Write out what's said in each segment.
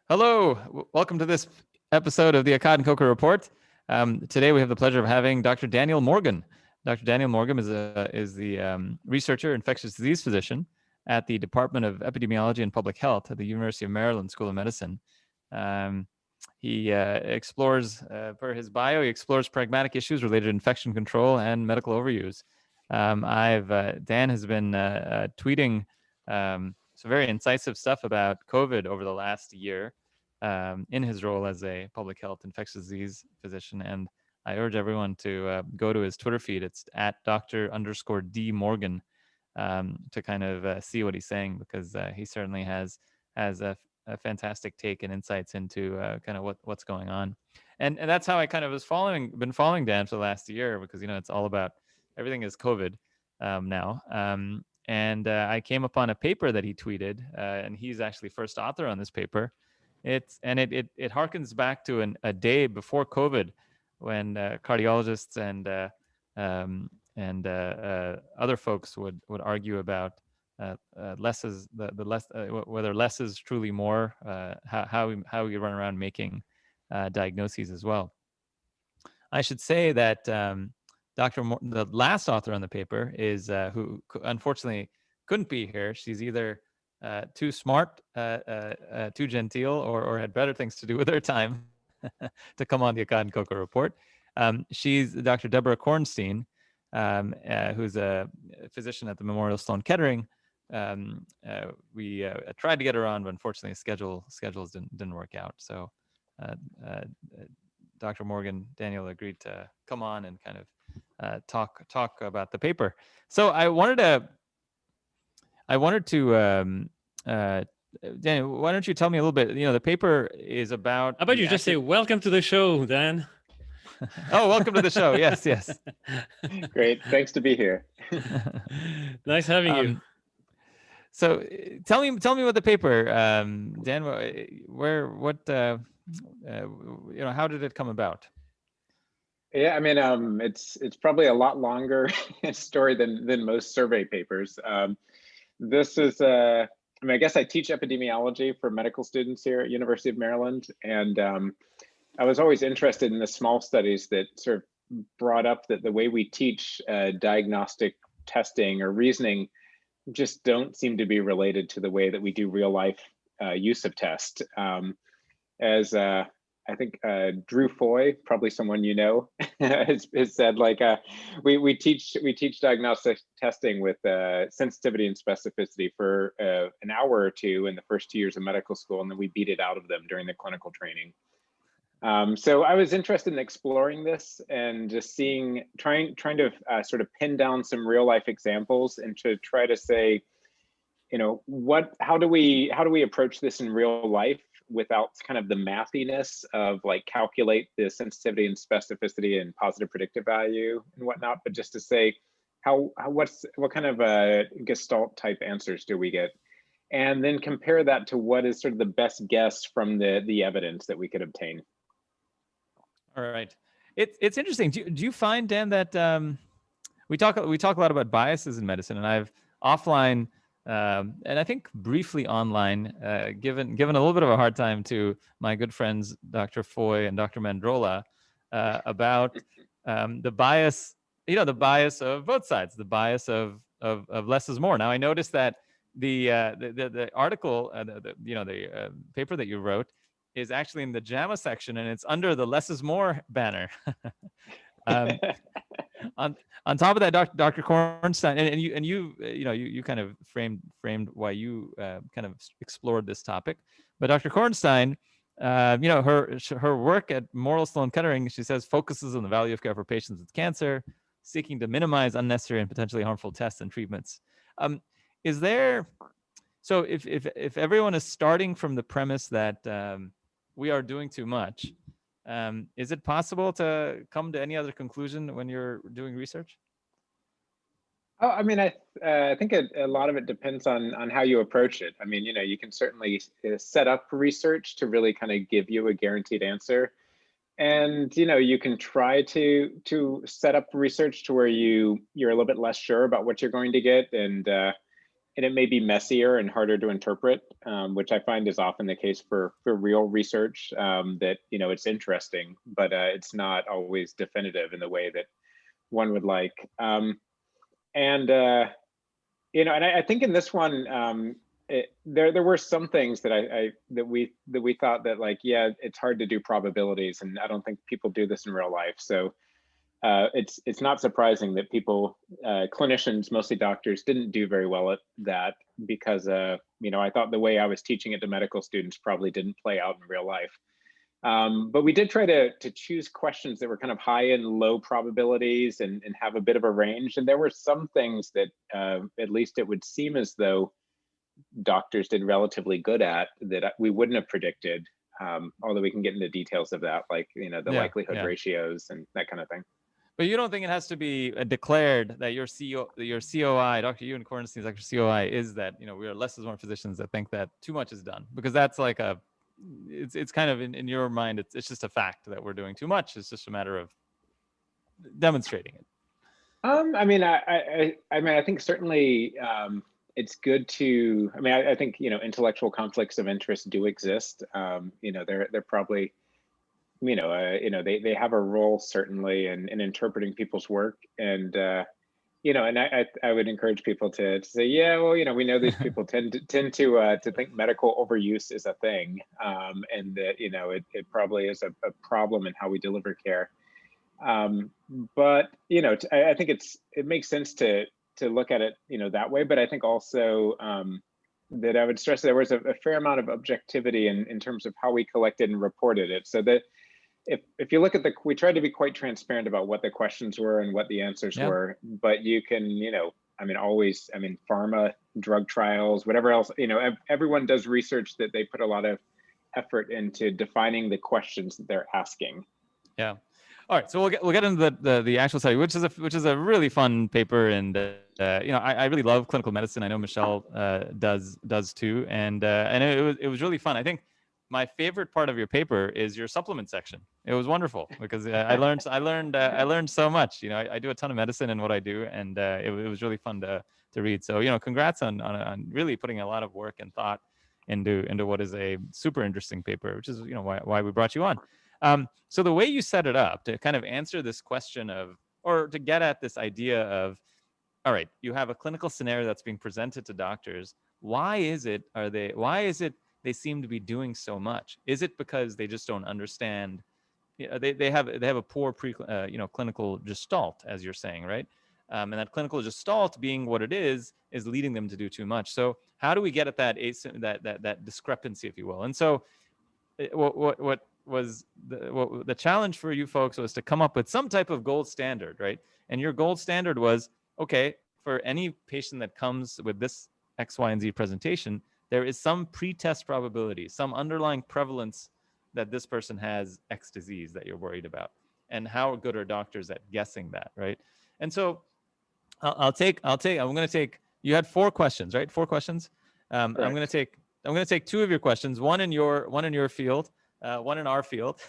Hello, welcome to this episode of the Accad and Koka Report. Today we have the pleasure of having Dr. Daniel Morgan. Dr. Daniel Morgan is the researcher, infectious disease physician at the Department of Epidemiology and Public Health at the University of Maryland School of Medicine. He explores, per his bio, he explores pragmatic issues related to infection control and medical overuse. Dan has been tweeting some very incisive stuff about COVID over the last year in his role as a public health infectious disease physician. And I urge everyone to go to his Twitter feed. It's at Dr._D Morgan to kind of see what he's saying, because he certainly has a fantastic take and insights into kind of what's going on. And that's how I kind of been following Dan for the last year, because, it's all about everything is COVID now. And I came upon a paper that he tweeted, and he's actually first author on this paper. It harkens back to a day before COVID, when cardiologists and other folks would argue about less is whether less is truly more, how we run around making diagnoses as well. I should say that the last author on the paper is who unfortunately couldn't be here. She's either too smart, too genteel, or had better things to do with her time to come on the Accad and Koka Report. She's Dr. Deborah Kornstein, who's a physician at the Memorial Sloan Kettering. We tried to get her on, but unfortunately schedules didn't work out. So Dr. Morgan, Daniel agreed to come on and kind of talk about the paper. So I wanted to Daniel, why don't you tell me a little bit? The paper is about. How about you just say welcome to the show, Dan? Oh, welcome to the show. Yes. Great, thanks to be here. Nice having you. So tell me what the paper, Dan. How did it come about? Yeah, I mean, it's probably a lot longer story than most survey papers. This is, I guess I teach epidemiology for medical students here at University of Maryland, and I was always interested in the small studies that sort of brought up that the way we teach diagnostic testing or reasoning just don't seem to be related to the way that we do real life use of tests. As I think Drew Foy, probably someone you know, has said, like, we teach diagnostic testing with sensitivity and specificity for an hour or two in the first 2 years of medical school, and then we beat it out of them during the clinical training. So I was interested in exploring this and just trying to sort of pin down some real life examples and to try to say, how do we approach this in real life without kind of the mathiness of like calculate the sensitivity and specificity and positive predictive value and whatnot, but just to say what kind of gestalt type answers do we get, and then compare that to what is sort of the best guess from the evidence that we could obtain. All right, it's interesting. Do you find, Dan, that we talk a lot about biases in medicine, and I've offline. And I think briefly online, given a little bit of a hard time to my good friends Dr. Foy and Dr. Mandrola about the bias, the bias of both sides, the bias of less is more. Now I noticed that the article, the paper that you wrote is actually in the JAMA section, and it's under the less is more banner. On top of that, Dr. Kornstein, and you kind of framed why you kind of explored this topic. But Dr. Kornstein, her work at Memorial Sloan Kettering, she says, focuses on the value of care for patients with cancer, seeking to minimize unnecessary and potentially harmful tests and treatments. So if everyone is starting from the premise that we are doing too much, is it possible to come to any other conclusion when you're doing research? Oh, I mean, I think a lot of it depends on how you approach it. I mean, you can certainly set up research to really kind of give you a guaranteed answer. And, you can try to set up research to where you're a little bit less sure about what you're going to get, and it may be messier and harder to interpret, which I find is often the case for real research, that, it's interesting, but it's not always definitive in the way that one would like. And I think in this one, there were some things that that we thought that, like, yeah, it's hard to do probabilities, and I don't think people do this in real life. So it's not surprising that people, clinicians, mostly doctors, didn't do very well at that, because I thought the way I was teaching it to medical students probably didn't play out in real life. But we did try to choose questions that were kind of high and low probabilities, and have a bit of a range. And there were some things that, at least it would seem as though doctors did relatively good at, that we wouldn't have predicted. Although we can get into details of that, like, the likelihood ratios and that kind of thing. But you don't think it has to be declared that your COI, Dr. Ewan Kornstein's Dr. COI, is that, we are less is more physicians that think that too much is done? Because that's like it's kind of in your mind, it's just a fact that we're doing too much. It's just a matter of demonstrating it. I think certainly, it's good to, I think, intellectual conflicts of interest do exist. They're probably, they have a role, certainly, in interpreting people's work. And, and I would encourage people to say, yeah, well, we know these people tend to think medical overuse is a thing. And that, it probably is a problem in how we deliver care. But, I think it makes sense to look at it, that way. But I think also, that I would stress there was a fair amount of objectivity in terms of how we collected and reported it. So that if you look at we tried to be quite transparent about what the questions were and what the answers were, but you can, always, pharma, drug trials, whatever else, everyone does research that they put a lot of effort into defining the questions that they're asking. Yeah. All right, so we'll get into the actual study, which is a really fun paper, and I really love clinical medicine. I know Michelle does too, and it was really fun. I think my favorite part of your paper is your supplement section. It was wonderful because I learned so much. I do a ton of medicine in what I do, and it was really fun to read. So congrats on really putting a lot of work and thought into what is a super interesting paper, which is why we brought you on. So the way you set it up to kind of answer this question or to get at this idea of, all right, you have a clinical scenario that's being presented to doctors. Why is it they seem to be doing so much? Is it because they just don't understand? They have a poor clinical gestalt, as you're saying, right? And that clinical gestalt, being what it is leading them to do too much. So how do we get at that discrepancy, if you will? And so what was the challenge for you folks was to come up with some type of gold standard, right? And your gold standard was, okay, for any patient that comes with this X, Y, and Z presentation, there is some pre-test probability, some underlying prevalence that this person has X disease that you're worried about. And how good are doctors at guessing that, right? And so I'm going to take, you had 4 questions, right? 4 questions. I'm going to take 2 of your questions, one in your field, one in our field.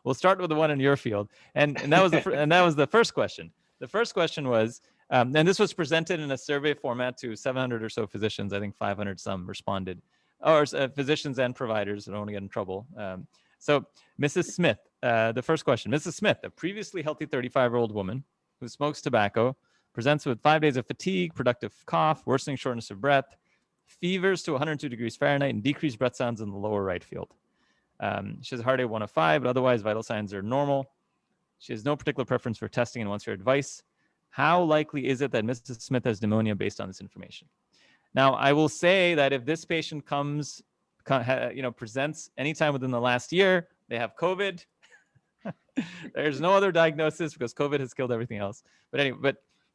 We'll start with the one in your field. And that was the first question. The first question was, and this was presented in a survey format to 700 or so physicians. I think 500 some responded, or physicians and providers. I don't want to get in trouble. So Mrs. Smith, the first question, Mrs. Smith, a previously healthy 35-year-old woman who smokes tobacco, presents with 5 days of fatigue, productive cough, worsening shortness of breath, fevers to 102 degrees Fahrenheit, and decreased breath sounds in the lower right field. She has a heart rate of 1 of 5, but otherwise vital signs are normal. She has no particular preference for testing and wants your advice. How likely is it that Mrs. Smith has pneumonia based on this information? Now, I will say that if this patient presents anytime within the last year, they have COVID. There's no other diagnosis because COVID has killed everything else. But anyway,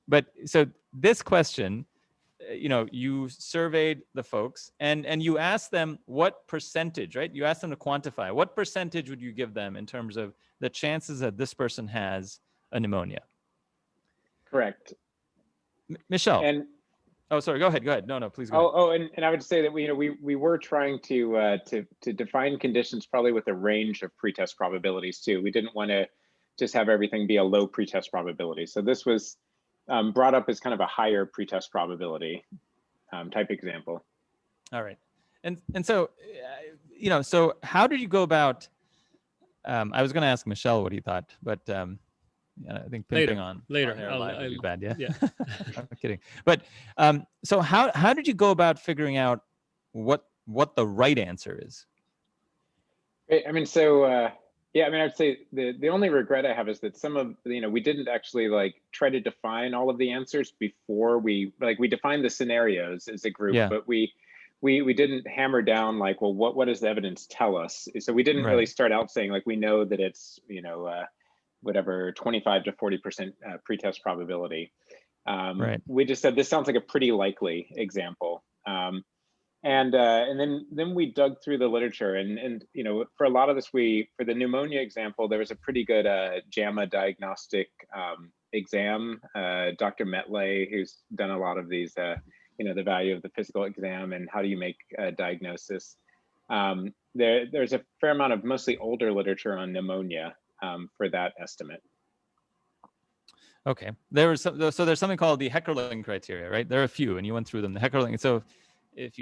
but so this question, you surveyed the folks and you asked them what percentage, right? You asked them to quantify what percentage would you give them in terms of the chances that this person has a pneumonia? Correct. Michelle. And oh, sorry. Go ahead. No, please go. And I would say that we were trying to define conditions probably with a range of pretest probabilities too. We didn't want to just have everything be a low pretest probability. So this was brought up as kind of a higher pretest probability. type example. All right. And so, so how did you go about, I was going to ask Michelle what he thought, but I think pimping on air live would be bad. Yeah. I'm kidding. But so how did you go about figuring out what the right answer is? I mean, so yeah, I mean, I'd say the only regret I have is that some of, we didn't actually like try to define all of the answers before we defined the scenarios as a group, but we didn't hammer down like, well, what does the evidence tell us? So we didn't really start out saying like, we know that it's, whatever, 25 to 40% pretest probability. We just said, this sounds like a pretty likely example. And then we dug through the literature, and for a lot of this, for the pneumonia example, there was a pretty good JAMA diagnostic exam. Dr. Metley, who's done a lot of these, the value of the physical exam and how do you make a diagnosis. There's a fair amount of mostly older literature on pneumonia for that estimate. Okay, there's something called the Heckerling criteria, right? There are a few, and you went through them. The Heckerling. So if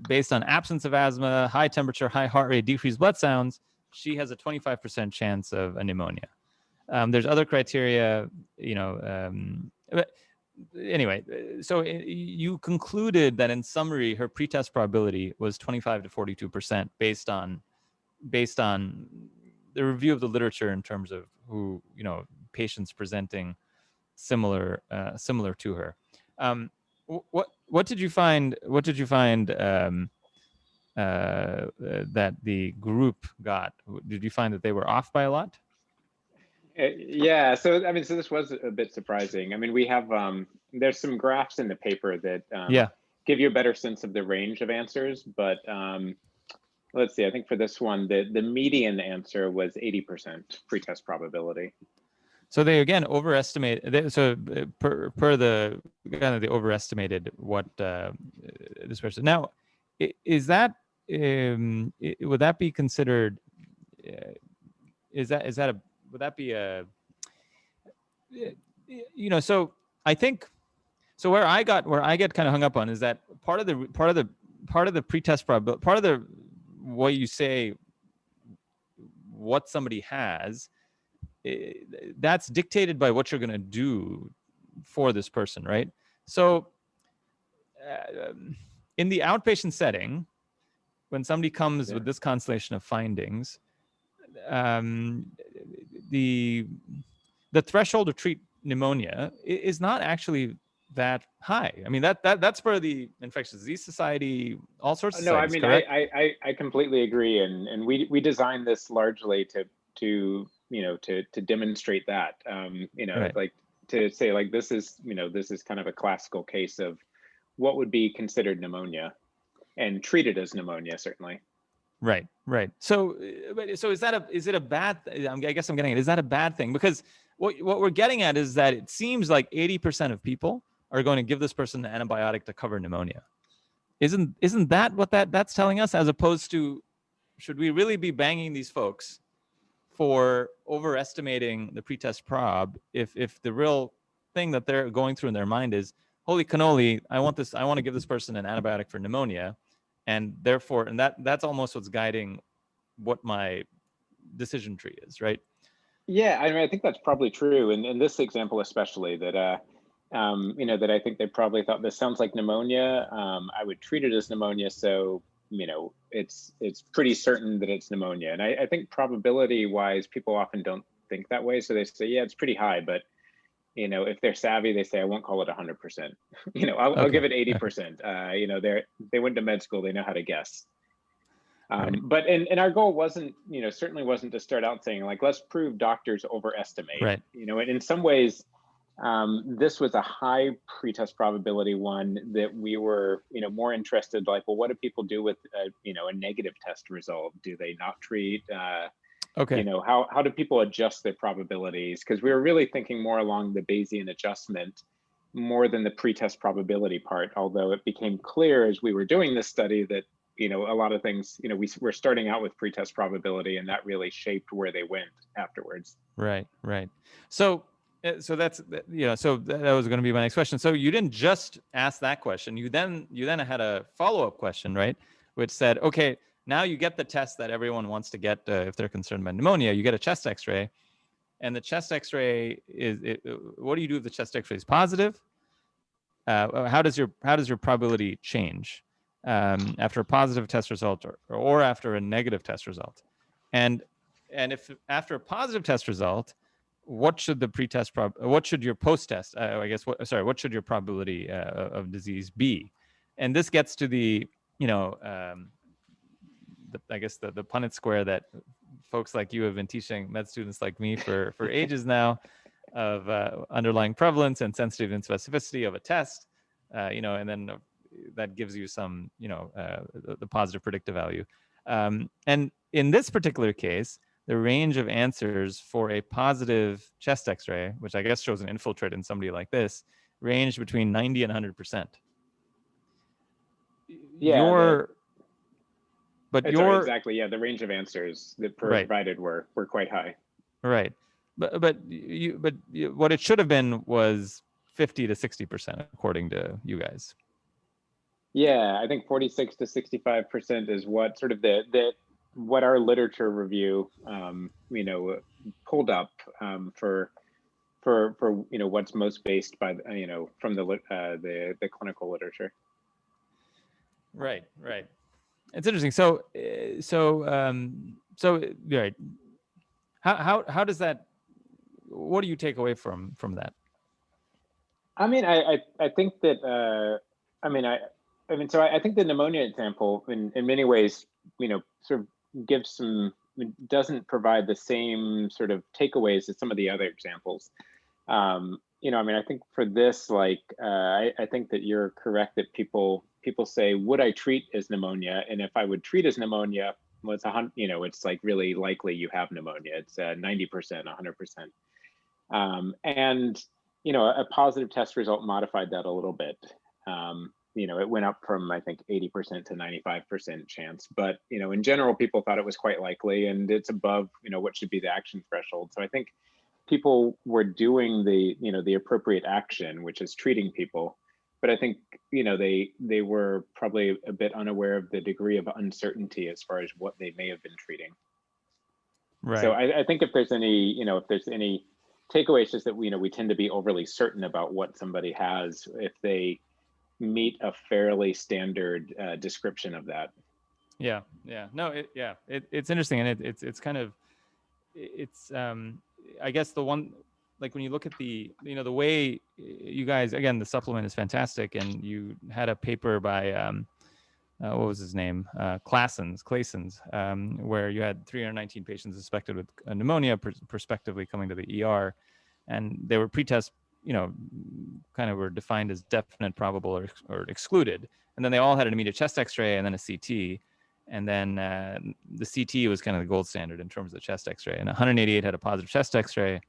based on absence of asthma, high temperature, high heart rate, decreased blood sounds, she has a 25% chance of a pneumonia. There's other criteria, but anyway, so you concluded that in summary, her pretest probability was 25 to 42% based on the review of the literature in terms of who, patients presenting similar to her. What did you find? That the group got? Did you find that they were off by a lot? Yeah. So I mean, so this was a bit surprising. I mean, we have there's some graphs in the paper that give you a better sense of the range of answers. But let's see. I think for this one, the median answer was 80% pretest probability. So they again overestimate. So per the kind of they overestimated what this person. Now, is that would that be considered? Would that be a? So I think so. Where I get kind of hung up on is that part of the pretest probability, part of the way you say what somebody has. That's dictated by what you're going to do for this person, right? So in the outpatient setting, when somebody comes with this constellation of findings, the threshold to treat pneumonia is not actually that high. I mean, that's for the Infectious Disease Society, all sorts of societies. No, I mean, I completely agree, and we designed this largely to demonstrate that, like to say like this is kind of a classical case of what would be considered pneumonia and treated as pneumonia, certainly. Right. So is it a bad? I guess I'm getting it. Is that a bad thing? Because what we're getting at is that it seems like 80% of people are going to give this person an antibiotic to cover pneumonia. Isn't that what that's telling us? As opposed to, should we really be banging these folks for overestimating the pretest prob if the real thing that they're going through in their mind is, holy cannoli, I want to give this person an antibiotic for pneumonia, and therefore, and that's almost what's guiding what my decision tree is, right? Yeah, I mean, I think that's probably true, and in this example especially, that that I think they probably thought, this sounds like pneumonia. I would treat it as pneumonia, so it's pretty certain that it's pneumonia. And I think probability wise, people often don't think that way. So they say, yeah, it's pretty high, but if they're savvy, they say, I won't call it 100%. I'll give it 80%. They went to med school, they know how to guess. But and our goal wasn't, certainly wasn't to start out saying like, let's prove doctors overestimate. Right. And in some ways, this was a high pretest probability one that we were, more interested, like, well, what do people do with, a negative test result? Do they not treat? Okay. How do people adjust their probabilities? Because we were really thinking more along the Bayesian adjustment more than the pretest probability part. Although it became clear as we were doing this study that, a lot of things, we were starting out with pretest probability, and that really shaped where they went afterwards. Right. So So that's so that was going to be my next question. So you didn't just ask that question. You then had a follow-up question, right? Which said, okay, now you get the test that everyone wants to get if they're concerned about pneumonia. You get a chest X-ray, and the chest X-ray what do you do if the chest X-ray is positive? How does your probability change after a positive test result or after a negative test result? And if after a positive test result, what should the pretest what should your post-test what should your probability of disease be? And this gets to the I guess the Punnett square that folks like you have been teaching med students like me for ages now, of underlying prevalence and sensitivity and specificity of a test, and then that gives you some the positive predictive value. And in this particular case, the range of answers for a positive chest X-ray, which I guess shows an infiltrate in somebody like this, ranged between 90 and 100%. Yeah. Exactly. Yeah, the range of answers that provided were quite high. Right, but what it should have been was 50 to 60%, according to you guys. Yeah, I think 46 to 65% is what sort of what our literature review, pulled up for what's most based by from the clinical literature. Right. It's interesting. So right. How does that? What do you take away from that? I mean, I think that so I think the pneumonia example in many ways, sort of doesn't provide the same sort of takeaways as some of the other examples. I think for this, I think that you're correct that people say, would I treat as pneumonia? And if I would treat as pneumonia, well, it's like really likely you have pneumonia. It's 90%, 100%. And a positive test result modified that a little bit. It went up from, I think, 80% to 95% chance. But, in general, people thought it was quite likely, and it's above, what should be the action threshold. So I think people were doing the appropriate action, which is treating people. But I think, they were probably a bit unaware of the degree of uncertainty as far as what they may have been treating. Right. So I think if there's any takeaway, it's just that we tend to be overly certain about what somebody has if they meet a fairly standard description of that. Yeah. No. It's interesting, and it's kind of I guess the one, like when you look at the the way you guys, again, the supplement is fantastic, and you had a paper by what was his name? Claessens, where you had 319 patients suspected with pneumonia, prospectively coming to the ER, and they were pretest, kind of were defined as definite, probable, or excluded, and then they all had an immediate chest X-ray and then a CT, and then the CT was kind of the gold standard in terms of the chest X-ray, and 188 had a positive chest X-ray.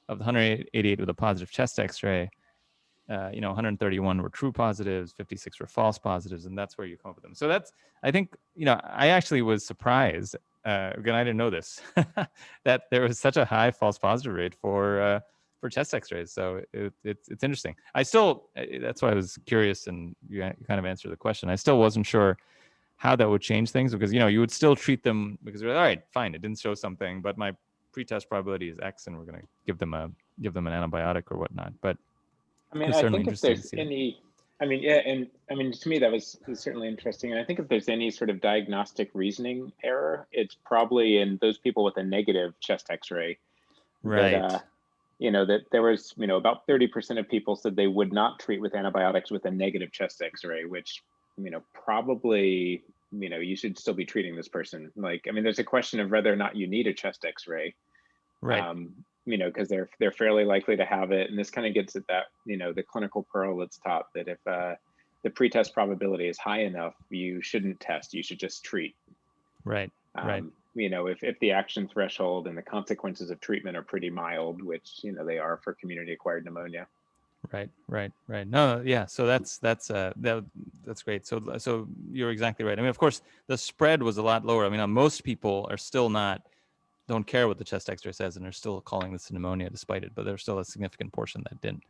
Of the 188 with a positive chest X-ray, 131 were true positives, 56 were false positives, and that's where you come up with them. So that's, I think, I actually was surprised. Again, I didn't know this, that there was such a high false positive rate for chest X-rays. So it's interesting. That's why I was curious, and you kind of answered the question. I still wasn't sure how that would change things, because you would still treat them because you're like, all right, fine, it didn't show something, but my pretest probability is X, and we're going to give them an antibiotic or whatnot. But I think if there's any, to me that was certainly interesting. And I think if there's any sort of diagnostic reasoning error, it's probably in those people with a negative chest X-ray. Right. That there was, about 30% of people said they would not treat with antibiotics with a negative chest X-ray, which, probably, you should still be treating this person. There's a question of whether or not you need a chest X-ray, right? Because they're fairly likely to have it, and this kind of gets at that, the clinical pearl that's taught, that if the pretest probability is high enough, you shouldn't test, you should just treat. Right. Right. If the action threshold and the consequences of treatment are pretty mild, which they are for community-acquired pneumonia. Right. No, yeah. So that's great. So you're exactly right. Of course, the spread was a lot lower. Most people are still not don't care what the chest X-ray says and are still calling this pneumonia despite it, but there's still a significant portion that didn't.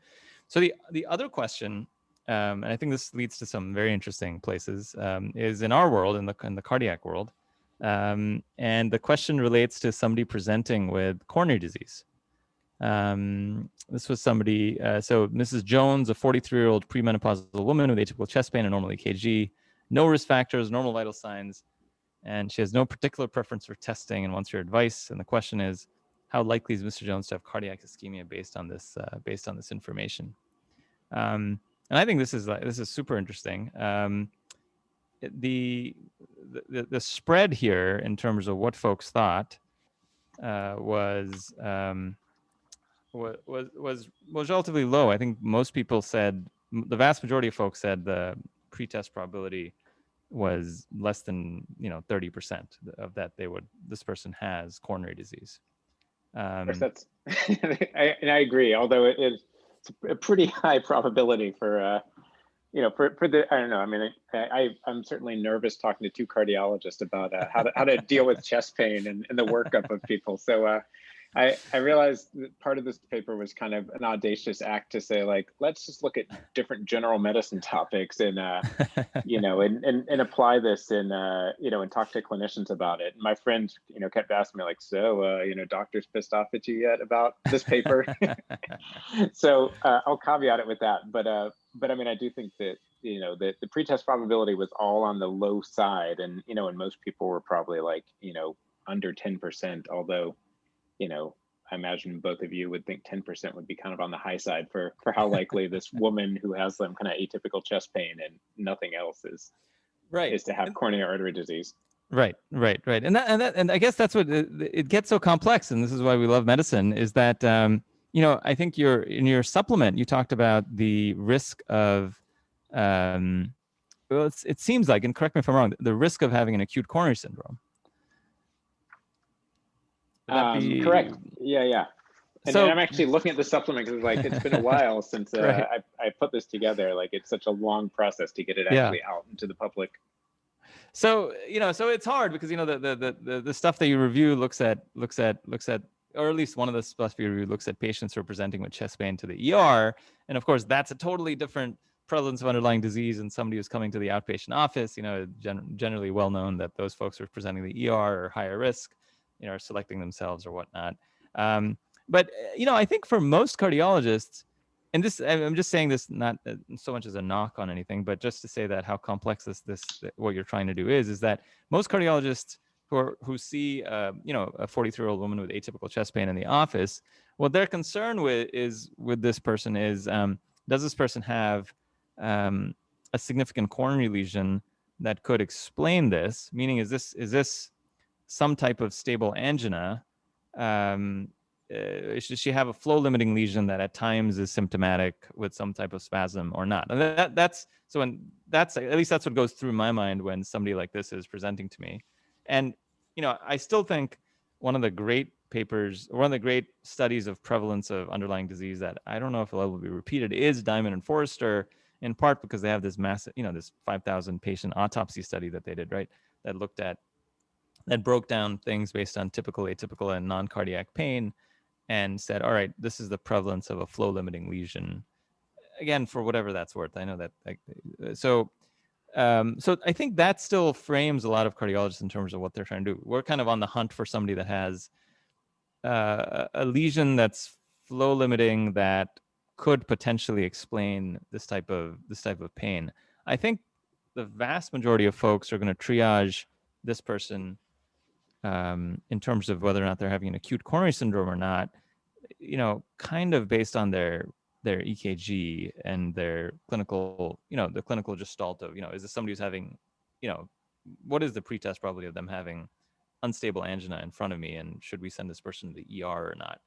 So the other question, and I think this leads to some very interesting places, is in our world, in the cardiac world, and the question relates to somebody presenting with coronary disease. This was somebody, so Mrs. Jones, a 43-year-old premenopausal woman with atypical chest pain and normal EKG, no risk factors, normal vital signs, and she has no particular preference for testing and wants your advice. And the question is, how likely is Mr. Jones to have cardiac ischemia based on this information? And I think this is super interesting. The spread here in terms of what folks thought was relatively low. I think most people said, the vast majority of folks said the pretest probability was less than 30% of that this person has coronary disease. That's I agree. Although it's a pretty high probability for for the, I don't know. I mean, I'm certainly nervous talking to two cardiologists about how to deal with chest pain and the workup of people. So I realized that part of this paper was kind of an audacious act to say, like, let's just look at different general medicine topics and and apply this and and talk to clinicians about it. And my friend kept asking me, like, so doctor's pissed off at you yet about this paper? So I'll caveat it with that, but I mean, I do think that the pretest probability was all on the low side, and and most people were probably like under 10%, although I imagine both of you would think 10% would be kind of on the high side for how likely this woman who has some kind of atypical chest pain and nothing else is to have coronary artery disease. Right. And I guess that's what it gets so complex. And this is why we love medicine, is that, I think in your supplement, you talked about the risk of, it seems like, and correct me if I'm wrong, the risk of having an acute coronary syndrome. Correct. Yeah. And I'm actually looking at the supplement because it's been a while since I put this together. Like, it's such a long process to get it actually out into the public. So so it's hard because the stuff that you review looks at, or at least one of the stuff you review looks at patients who are presenting with chest pain to the ER, and of course that's a totally different prevalence of underlying disease than somebody who's coming to the outpatient office. Generally well known that those folks who are presenting to the ER are higher risk, are selecting themselves or whatnot. But I think for most cardiologists, and this, I'm just saying this not so much as a knock on anything, but just to say that how complex this what you're trying to do is that most cardiologists who see a 43-year-old woman with atypical chest pain in the office, what they're concerned with this person is, does this person have a significant coronary lesion that could explain this? Meaning, is this some type of stable angina? Should she have a flow limiting lesion that at times is symptomatic with some type of spasm or not? And that's at least that's what goes through my mind when somebody like this is presenting to me. And I still think one of the great papers, one of the great studies of prevalence of underlying disease that I don't know if it'll ever be repeated is Diamond and Forrester, in part because they have this massive, this 5,000 patient autopsy study that they did, right? That broke down things based on typical, atypical, and non-cardiac pain, and said, all right, this is the prevalence of a flow-limiting lesion. Again, for whatever that's worth. I know that. So I think that still frames a lot of cardiologists in terms of what they're trying to do. We're kind of on the hunt for somebody that has a lesion that's flow-limiting that could potentially explain this type of pain. I think the vast majority of folks are going to triage this person in terms of whether or not they're having an acute coronary syndrome or not, kind of based on their EKG and their clinical, the clinical gestalt of, is this somebody who's having, what is the pretest probability of them having unstable angina in front of me, and should we send this person to the ER or not,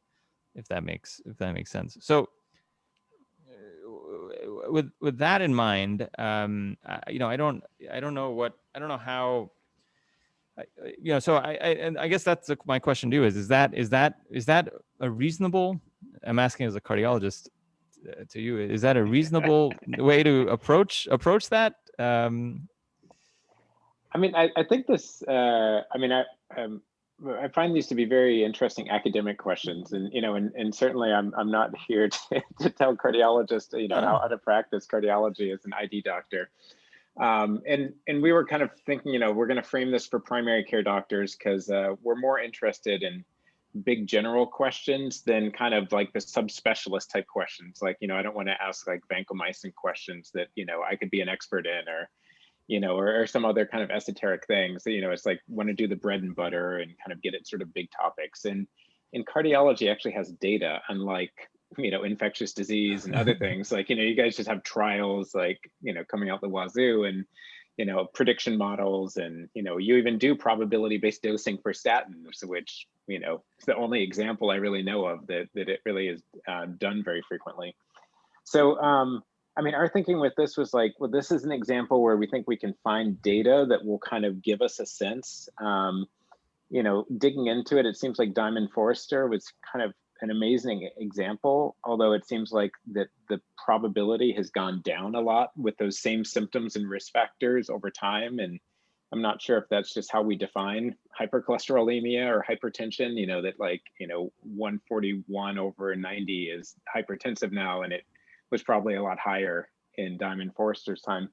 if that makes sense. So with that in mind, I don't know how. So I guess that's my question to you is that a reasonable? I'm asking as a cardiologist to you. Is that a reasonable way to approach that? I mean, I think this. I find these to be very interesting academic questions, and and certainly I'm not here to tell cardiologists how to practice cardiology as an ID doctor. And we were kind of thinking, we're going to frame this for primary care doctors because we're more interested in big general questions than kind of like the subspecialist type questions. Like, I don't want to ask like vancomycin questions that, I could be an expert in, or some other kind of esoteric things. It's like want to do the bread and butter and kind of get at sort of big topics. And in cardiology actually has data, unlike infectious disease and other things. Like, you guys just have trials like, coming out the wazoo, and prediction models, and you even do probability-based dosing for statins, which is the only example I really know of that it really is done very frequently. So I mean, our thinking with this was like, well, this is an example where we think we can find data that will kind of give us a sense. Digging into it, it seems like Diamond Forrester was kind of an amazing example, although it seems like that the probability has gone down a lot with those same symptoms and risk factors over time. And I'm not sure if that's just how we define hypercholesterolemia or hypertension, that like, 141 over 90 is hypertensive now, and it was probably a lot higher in Diamond Forrester's time.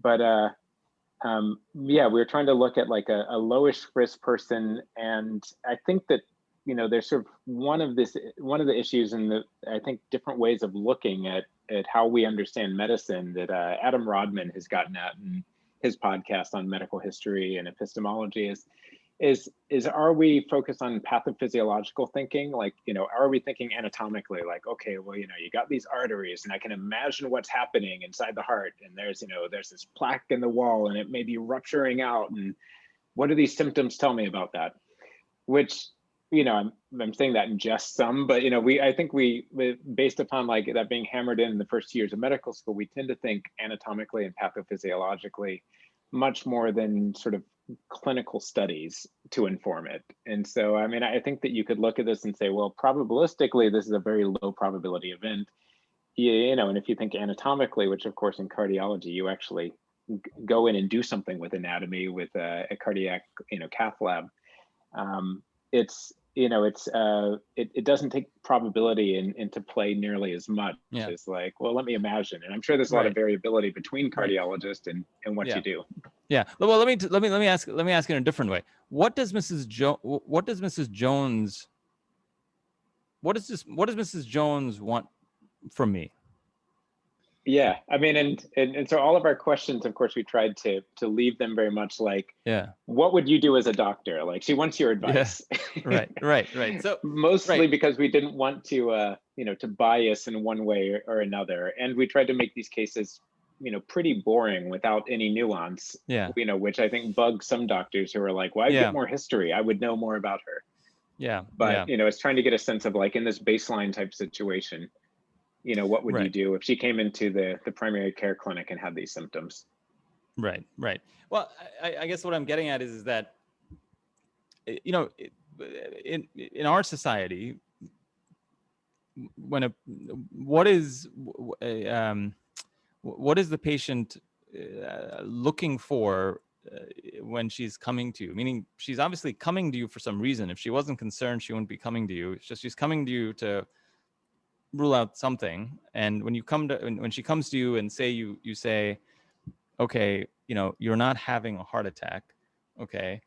But yeah, we were trying to look at like a lowish risk person. And I think that, there's sort of one of the issues in I think different ways of looking at how we understand medicine that Adam Rodman has gotten at in his podcast on medical history and epistemology is are we focused on pathophysiological thinking? Like, are we thinking anatomically, like, okay, well, you got these arteries and I can imagine what's happening inside the heart, and there's this plaque in the wall and it may be rupturing out, and what do these symptoms tell me about that? Which, I'm saying that in jest some, but I think we based upon like that being hammered in the first years of medical school, we tend to think anatomically and pathophysiologically much more than sort of clinical studies to inform it. And so, I mean, I think that you could look at this and say, well, probabilistically, this is a very low probability event. And if you think anatomically, which of course in cardiology, you actually go in and do something with anatomy with a cardiac, cath lab. It doesn't take probability into play nearly as much. Yeah. As like, well, let me imagine. And I'm sure there's a lot of variability between cardiologists and what you do. Yeah. Well, let me ask in a different way. What does Mrs. Jones want from me? Yeah, I mean, and so all of our questions, of course, we tried to leave them very much like, what would you do as a doctor? Like, she wants your advice. Yeah. Right. So mostly because we didn't want to, to bias in one way or another, and we tried to make these cases, pretty boring without any nuance. Yeah. Which I think bugs some doctors who are like, well, I get more history, I would know more about her. Yeah. But it's trying to get a sense of like in this baseline type situation. What would you do if she came into the primary care clinic and had these symptoms? Right. Well, I guess what I'm getting at is that, in our society, what is the patient looking for when she's coming to you? Meaning, she's obviously coming to you for some reason. If she wasn't concerned, she wouldn't be coming to you. It's just she's coming to you to rule out something. And when she comes to you and you say, okay, you're not having a heart attack. Okay.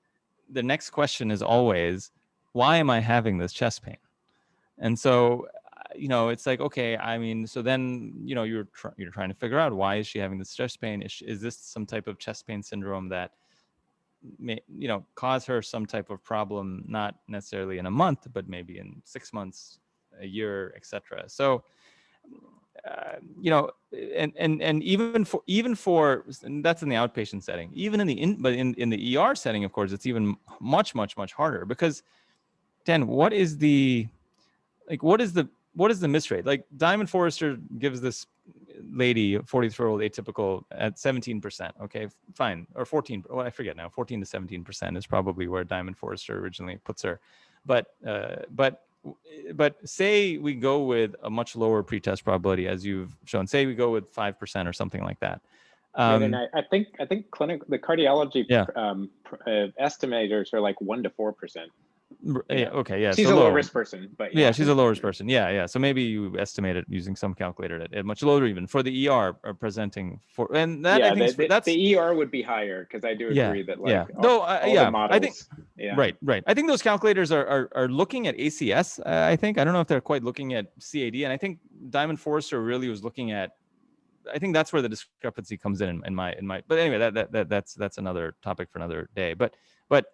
The next question is always, why am I having this chest pain? And so, it's like, okay, I mean, so then, you're trying to figure out, why is she having this chest pain? Is this some type of chest pain syndrome that may, cause her some type of problem, not necessarily in a month, but maybe in 6 months, a year, etc. So, and even for and that's in the outpatient setting. Even in the ER setting, of course, it's even much harder, because Dan, what is the miss rate? Like, Diamond Forrester gives this lady, 43-year-old atypical, at 17%. Okay, fine, or 14. Well, I forget now. 14 to 17% is probably where Diamond Forrester originally puts her. But say we go with a much lower pretest probability, as you've shown. Say we go with 5% or something like that. And I think the cardiology Yeah. estimators are like 1 to 4%. Yeah. Okay. Yeah. She's So a low low. risk person, but Yeah, she's a low risk person. Yeah. So maybe you estimate it using some calculator at much lower even for the ER presenting for, and that I think that's the ER would be higher, because I do agree that like though all the models. I think right. I think those calculators are looking at ACS. I think I don't know if they're quite looking at CAD, and I think Diamond Forrester really was looking at. I think that's where the discrepancy comes in my. But anyway, that's another topic for another day. But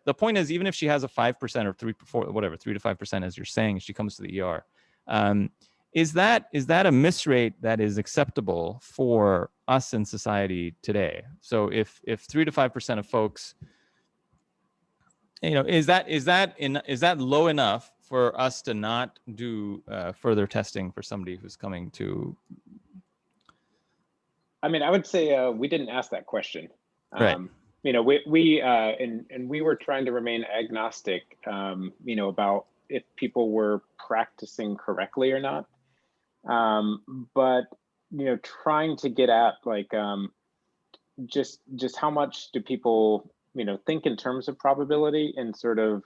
the point is, even if she has a 5% or 3 to 5%, as you're saying, she comes to the ER, is that a miss rate that is acceptable for us in society today? So if 3 to 5% of folks, is that low enough for us to not do further testing for somebody who's coming to? I mean, I would say we didn't ask that question. Right. We were trying to remain agnostic, about if people were practicing correctly or not. But trying to get at like just how much do people think in terms of probability, and sort of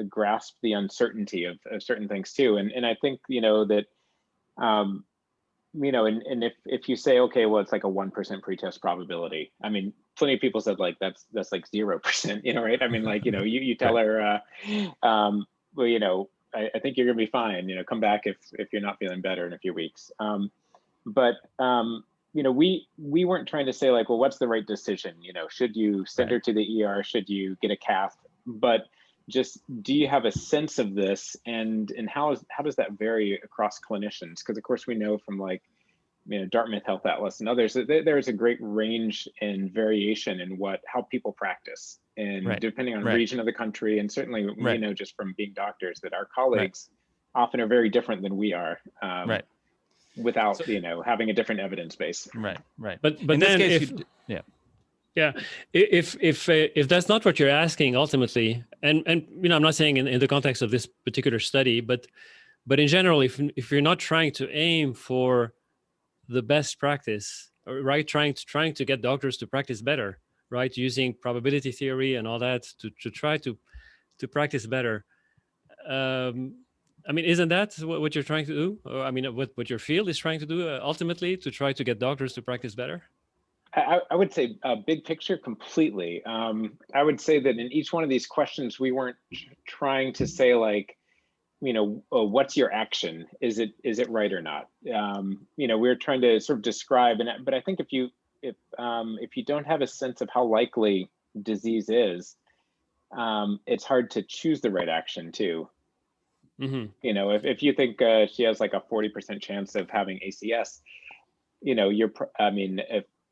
grasp the uncertainty of certain things too. And I think that and if you say, okay, well, it's like a 1% pretest probability. I mean, plenty of people said like that's like 0%, right? I mean, like you tell her, well, I think you're gonna be fine. Come back if you're not feeling better in a few weeks. But we weren't trying to say like, well, what's the right decision? Should you send her to the ER? Should you get a cath? But just, do you have a sense of this, and how does that vary across clinicians? Because of course we know from like Dartmouth Health Atlas and others that there's a great range and variation in how people practice, and depending on region of the country, and certainly we know just from being doctors that our colleagues often are very different than we are, without having a different evidence base. Right. But in then this case, if that's not what you're asking ultimately, and I'm not saying in the context of this particular study, but in general, if you're not trying to aim for the best practice, right, trying to get doctors to practice better, right, using probability theory and all that to try to practice better, I mean, isn't that what you're trying to do? Or, I mean, what your field is trying to do ultimately, to try to get doctors to practice better? I would say big picture completely. I would say that in each one of these questions, we weren't trying to say like, what's your action? Is it right or not? We were trying to sort of describe, but I think if you don't have a sense of how likely disease is, it's hard to choose the right action too. Mm-hmm. If you think she has like a 40% chance of having ACS,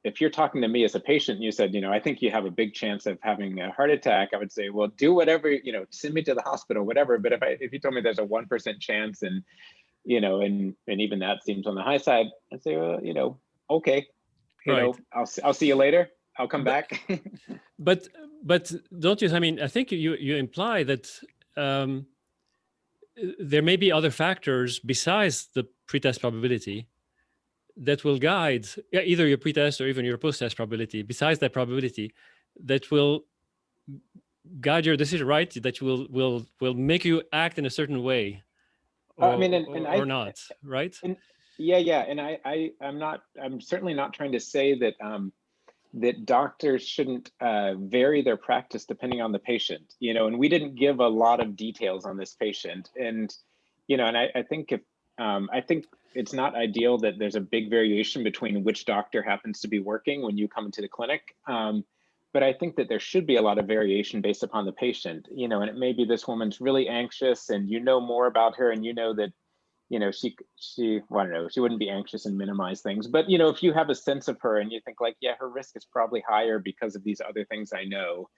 if you're talking to me as a patient and you said, I think you have a big chance of having a heart attack, I would say, well, do whatever, send me to the hospital, whatever. But if you told me there's a 1% chance, and and even that seems on the high side, I'd say, well, okay, I'll see you later. I'll come back. but don't you? I mean, I think you imply that there may be other factors besides the pretest probability that will guide either your pretest or even your post-test probability, besides that probability, that will guide your decision, right? That will make you act in a certain way, or, or not, right? And I'm certainly not trying to say that that doctors shouldn't vary their practice depending on the patient, and we didn't give a lot of details on this patient, and and I think I think it's not ideal that there's a big variation between which doctor happens to be working when you come into the clinic. But I think that there should be a lot of variation based upon the patient, and it may be this woman's really anxious, and more about her, and that, well, I don't know, she wouldn't be anxious and minimize things. But, if you have a sense of her and you think like, yeah, her risk is probably higher because of these other things I know,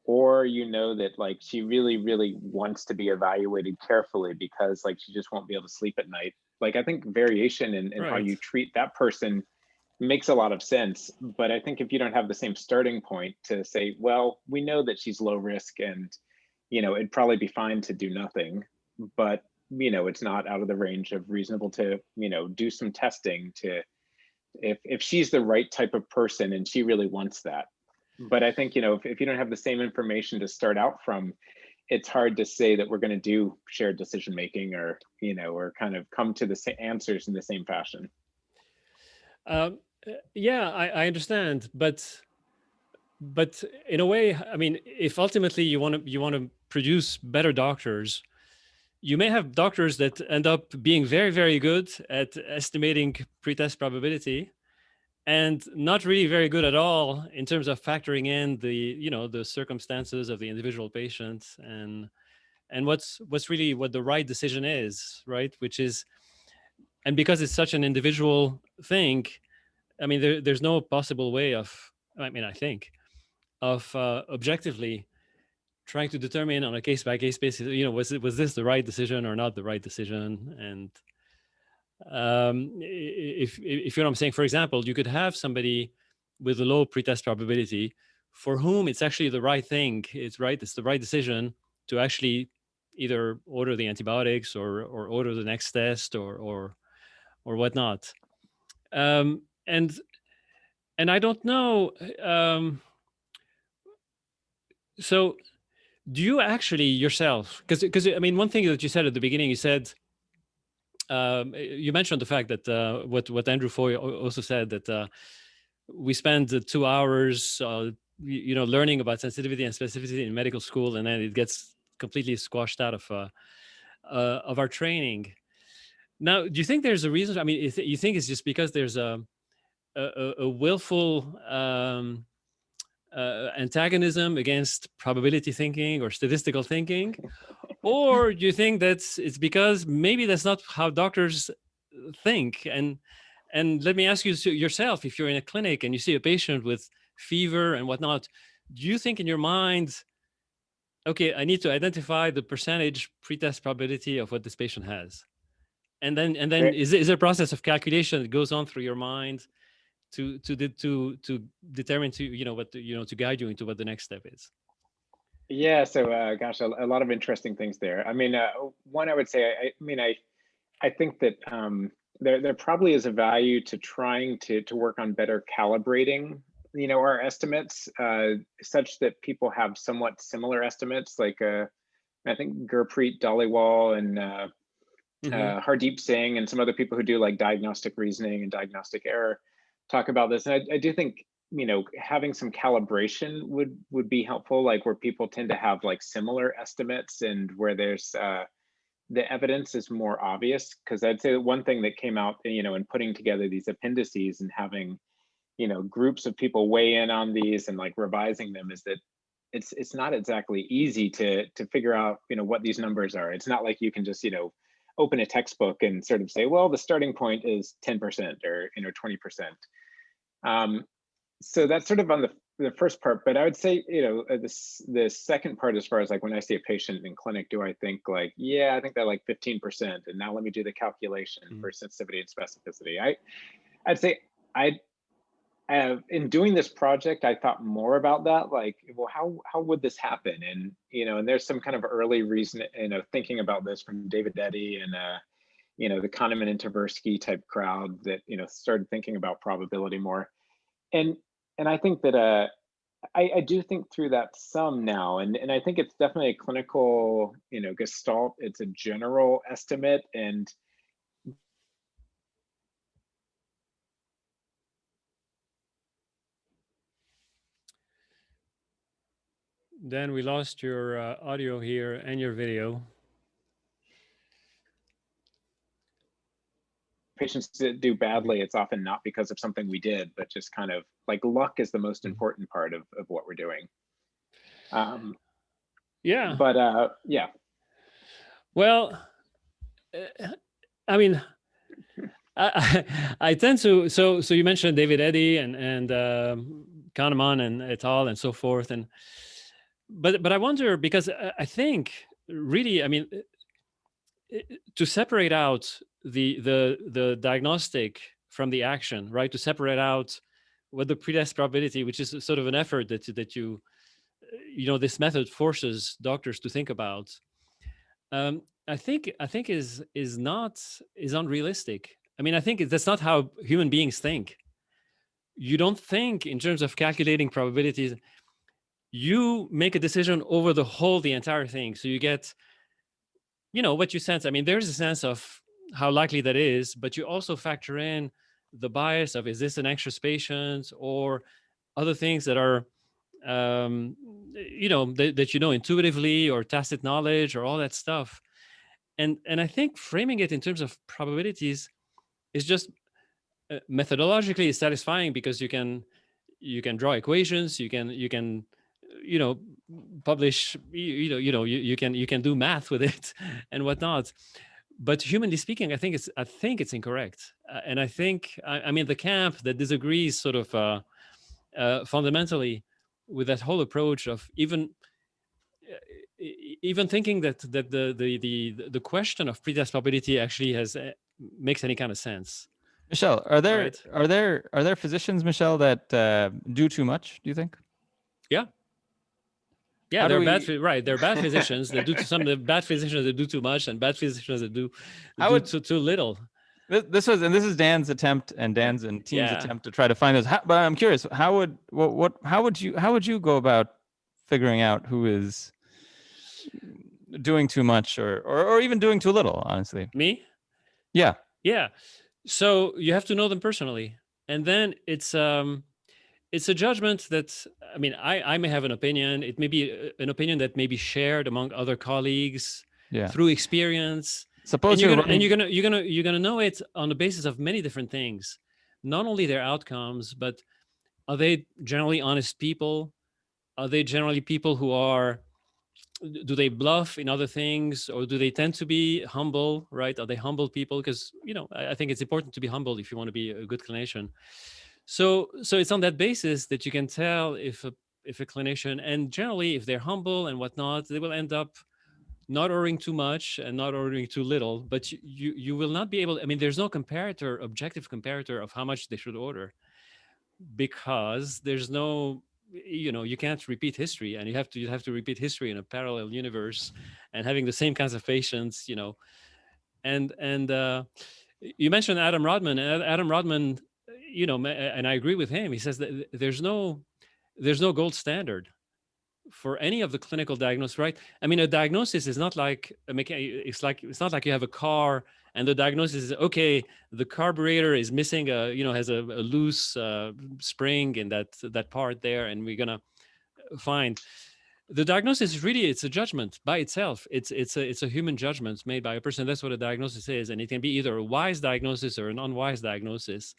or that like she really, really wants to be evaluated carefully because like she just won't be able to sleep at night. Like, I think variation in how you treat that person makes a lot of sense. But I think if you don't have the same starting point to say, well, we know that she's low risk, and it'd probably be fine to do nothing, but it's not out of the range of reasonable to do some testing to if she's the right type of person and she really wants that. But I think, if you don't have the same information to start out from, it's hard to say that we're going to do shared decision making, or or kind of come to the same answers in the same fashion. Yeah, I understand, but in a way, I mean, if ultimately you want to produce better doctors, you may have doctors that end up being very, very good at estimating pretest probability, and not really very good at all in terms of factoring in the circumstances of the individual patient, and what's really what the right decision is, right? Which is, and because it's such an individual thing, I mean, there's no possible way of, I mean, I think, of objectively trying to determine on a case by case basis, was this the right decision or not the right decision? And if you know what I'm saying, for example, you could have somebody with a low pretest probability for whom it's actually the right thing. It's the right decision to actually either order the antibiotics or order the next test or whatnot. And I don't know. So do you actually yourself, because I mean, one thing that you said at the beginning, you said, you mentioned the fact that what Andrew Foy also said, that we spend 2 hours, learning about sensitivity and specificity in medical school, and then it gets completely squashed out of our training. Now, do you think there's a reason? I mean, you think it's just because there's a willful antagonism against probability thinking or statistical thinking? Or do you think it's because maybe that's not how doctors think? And let me ask you yourself, if you're in a clinic and you see a patient with fever and whatnot, do you think in your mind, okay, I need to identify the percentage pretest probability of what this patient has? And then is there a process of calculation that goes on through your mind to determine, to guide you into what the next step is? Yeah, so gosh, a lot of interesting things there. I mean, one, I would say, I think that there probably is a value to trying to work on better calibrating, our estimates, such that people have somewhat similar estimates. Like I think Gurpreet Dhaliwal and Hardeep Singh and some other people who do like diagnostic reasoning and diagnostic error talk about this. And I do think, having some calibration would be helpful, like where people tend to have like similar estimates and where there's the evidence is more obvious. Because I'd say one thing that came out, in putting together these appendices and having, groups of people weigh in on these and like revising them, is that it's not exactly easy to figure out, what these numbers are. It's not like you can just, open a textbook and sort of say, well, the starting point is 10% or 20%. So that's sort of on the first part, but I would say, the second part, as far as like when I see a patient in clinic, do I think like, yeah, I think they're like 15%, and now let me do the calculation for sensitivity and specificity. I'd say in doing this project, I thought more about that, like, well, how would this happen? And and there's some kind of early reason, thinking about this from David Eddy and the Kahneman and Tversky type crowd that started thinking about probability more. And I think that I do think through that some now, and I think it's definitely a clinical, gestalt. It's a general estimate, and Dan, we lost your audio here and your video. patients that do badly, it's often not because of something we did, but just kind of like luck is the most important part of what we're doing. Yeah. But yeah. Well, I mean, I tend to, so you mentioned David Eddy and Kahneman and et al. And so forth. And but I wonder, because I think really, I mean, to separate out the diagnostic from the action, right? To separate out what the pretest probability, which is sort of an effort that you this method forces doctors to think about. I think is unrealistic. I mean, I think that's not how human beings think. You don't think in terms of calculating probabilities. You make a decision over the entire thing. So you get, what you sense. I mean, there's a sense of how likely that is, but you also factor in the bias of, is this an anxious patient, or other things that are, that intuitively, or tacit knowledge, or all that stuff. And I think framing it in terms of probabilities is just methodologically satisfying, because you can draw equations, you can you know publish, you can do math with it and whatnot. But humanly speaking, I think it's incorrect. And I think, I mean, the camp that disagrees sort of fundamentally with that whole approach of even thinking that the question of pretest probability actually makes any kind of sense. Michelle, are there Right. are there physicians, Michelle, that do too much? Do you think? Yeah. Yeah, How do they're bad. we? Right, they're bad physicians that do some of the bad physicians that do too much, and bad physicians that do How would too little. this is Dan's attempt and Dan's and team's Yeah. attempt to try to find those. But I'm curious, how would you go about figuring out who is doing too much or even doing too little? Honestly, Me? yeah. Yeah. So you have to know them personally, and then it's a judgment that, I mean, I may have an opinion. It may be an opinion that may be shared among other colleagues Yeah. through experience. Suppose And you're you're gonna know it on the basis of many different things, not only their outcomes, but are they generally honest people? Are they generally people who are, do they bluff in other things, or do they tend to be humble? Right? Are they humble people? Because I think it's important to be humble if you want to be a good clinician. So it's on that basis that you can tell if a clinician, and generally if they're humble and whatnot, they will end up not ordering too much and not ordering too little. But you will not be able. I mean, there's no objective comparator of how much they should order, because there's no, you can't repeat history, and you have to repeat history in a parallel universe, and having the same kinds of patients. And you mentioned Adam Rodman, and Adam Rodman, and I agree with him. He says that there's no gold standard for any of the clinical diagnosis, right? I mean, a diagnosis is not like it's not like you have a car and the diagnosis is, okay, the carburetor is missing has a loose spring in that part there, and we're gonna find. The diagnosis is really, it's a judgment by itself. It's a human judgment made by a person. That's what a diagnosis is, and it can be either a wise diagnosis or an unwise diagnosis,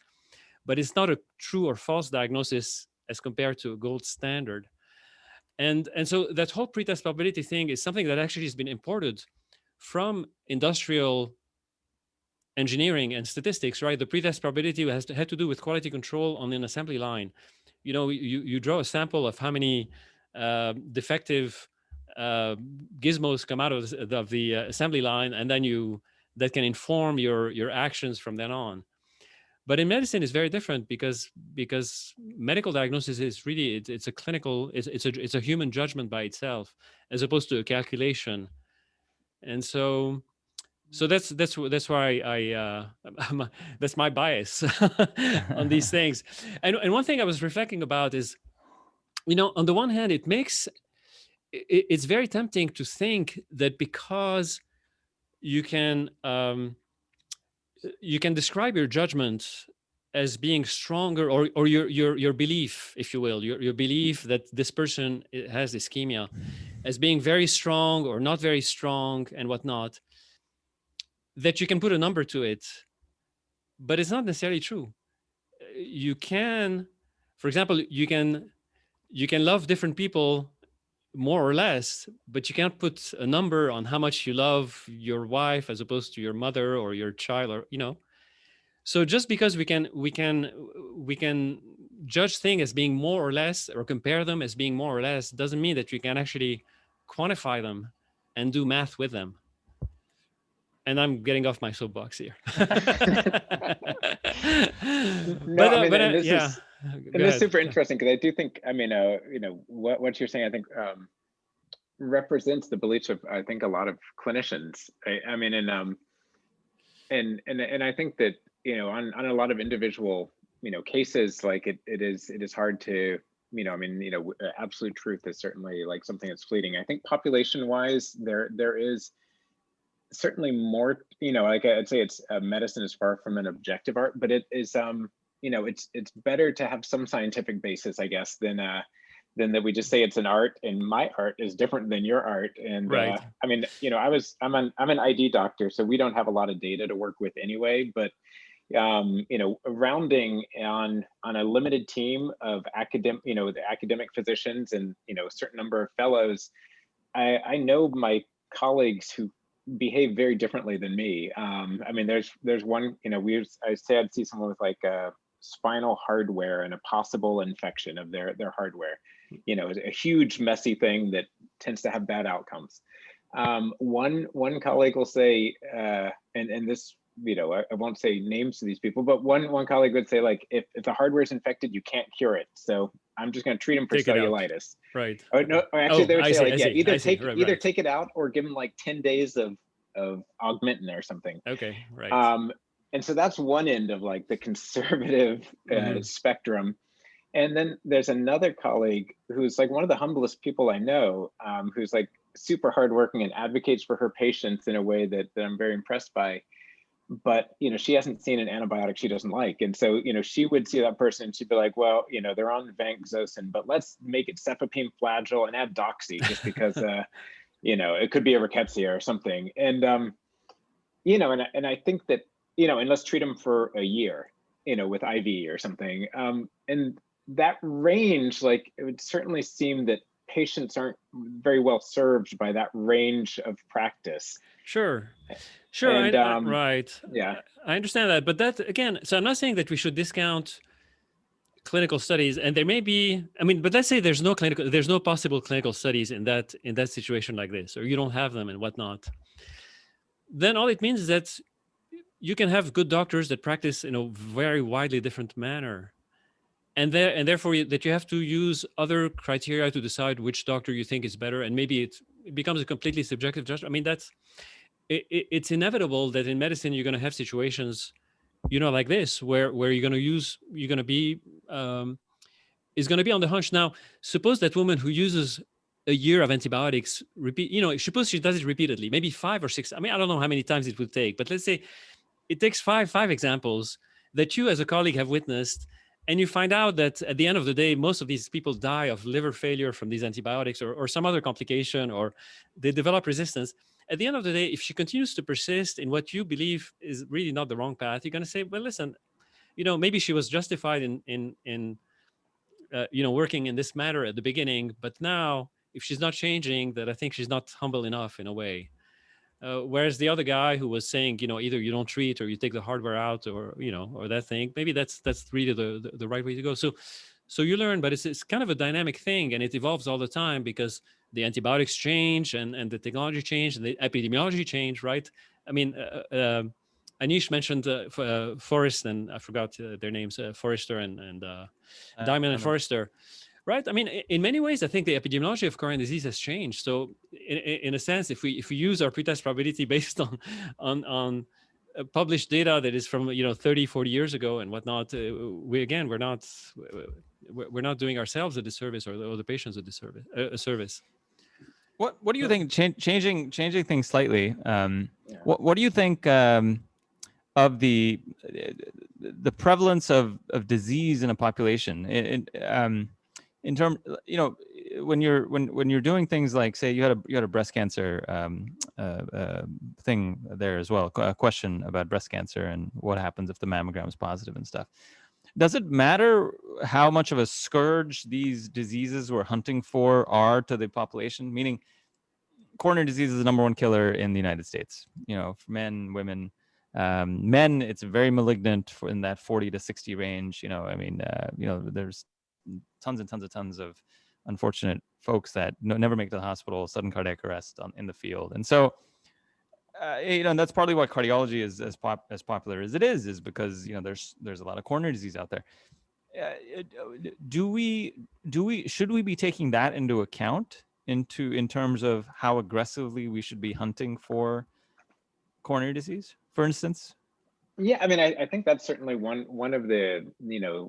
but it's not a true or false diagnosis as compared to a gold standard. And so that whole pretest probability thing is something that actually has been imported from industrial engineering and statistics, right? The pretest probability had to do with quality control on an assembly line. You draw a sample of how many defective gizmos come out of the assembly line, and then that can inform your actions from then on. But in medicine, it's very different, because medical diagnosis is really, it's a clinical, it's a human judgment by itself, as opposed to a calculation. And so that's why that's my bias on these things. And one thing I was reflecting about is, on the one hand, it's very tempting to think that because you can describe your judgment as being stronger, or your belief, if you will, your belief that this person has ischemia, as being very strong or not very strong and whatnot, that you can put a number to it. But it's not necessarily true. You can, for example, you can love different people more or less, but you can't put a number on how much you love your wife as opposed to your mother or your child, or So just because we can judge things as being more or less, or compare them as being more or less, doesn't mean that we can actually quantify them and do math with them. And I'm getting off my soapbox here. No, I mean, and this yeah. is and this is super interesting, because I do think, I mean, what you're saying, I think represents the beliefs of, I think, a lot of clinicians. I mean, and I think that on a lot of individual, cases, like it is hard to, I mean, absolute truth is certainly like something that's fleeting. I think population wise, there is certainly more, like I'd say it's medicine is far from an objective art, but it is, it's better to have some scientific basis, I guess, than that we just say it's an art and my art is different than your art. And Right. I mean, I'm an ID doctor, so we don't have a lot of data to work with anyway, but rounding on a limited team of the academic physicians and, a certain number of fellows, I know my colleagues who behave very differently than me. I mean, there's one, I say I'd see someone with like spinal hardware and a possible infection of their hardware, a huge messy thing that tends to have bad outcomes. One colleague will say, and this, I won't say names to these people, but one colleague would say, like, if the hardware is infected, you can't cure it. So I'm just going to treat them for Take it out. cellulitis. Right. Oh, no, actually, they would say, like, yeah, either take it out or give them like 10 days of augmentin or something. Okay, right. And so that's one end of like the conservative spectrum. And then there's another colleague who's like one of the humblest people I know, who's like super hardworking and advocates for her patients in a way that I'm very impressed by. But she hasn't seen an antibiotic she doesn't like, and so she would see that person and she'd be like, well, they're on vancomycin, but let's make it cefepime flagyl and add doxy just because it could be a rickettsia or something. And and I think that and let's treat them for a year with IV or something. And that range, like, it would certainly seem that patients aren't very well served by that range of practice. Sure. And, right. Yeah. I understand that. But that, again, so I'm not saying that we should discount clinical studies, and there may be, but let's say there's no possible clinical studies in that situation like this, or you don't have them and whatnot. Then all it means is that you can have good doctors that practice in a very widely different manner. And therefore that you have to use other criteria to decide which doctor you think is better. And maybe it becomes a completely subjective judgment. It's inevitable that in medicine, you're going to have situations, like this, where is going to be on the hunch. Now, suppose that woman who uses a year of antibiotics suppose she does it repeatedly, maybe 5 or 6. I don't know how many times it would take, but let's say it takes five examples that you as a colleague have witnessed. And you find out that at the end of the day, most of these people die of liver failure from these antibiotics or some other complication, or they develop resistance. At the end of the day, if she continues to persist in what you believe is really not the wrong path, you're going to say, well, listen, maybe she was justified in working in this matter at the beginning, but now if she's not changing, that I think she's not humble enough in a way. Whereas the other guy who was saying, either you don't treat or you take the hardware out, or or that thing, maybe that's really the right way to go. So you learn, but it's kind of a dynamic thing, and it evolves all the time because the antibiotics change and the technology change and the epidemiology change, right? Anish mentioned Forrest, and I forgot their names, Forrester and Diamond and Forrester. Right. In many ways, I think the epidemiology of coronary disease has changed. So, in a sense, if we use our pretest probability based on published data that is from 30, 40 years ago and whatnot, we're not doing ourselves a disservice or the patients a service. What do you think? Changing things slightly. What do you think of the prevalence of disease in a population? In terms, when you're doing things like, say, you had a breast cancer thing there as well, a question about breast cancer and what happens if the mammogram is positive and stuff. Does it matter how much of a scourge these diseases we're hunting for are to the population? Meaning, coronary disease is the number one killer in the United States. For men, women. Men, it's very malignant in that 40 to 60 range. There's tons and tons of unfortunate folks that never make it to the hospital, sudden cardiac arrest in the field. And so, and that's partly why cardiology is as popular as it is because, there's a lot of coronary disease out there. Should we be taking that into account in terms of how aggressively we should be hunting for coronary disease, for instance? Yeah, I mean, I think that's certainly one of the,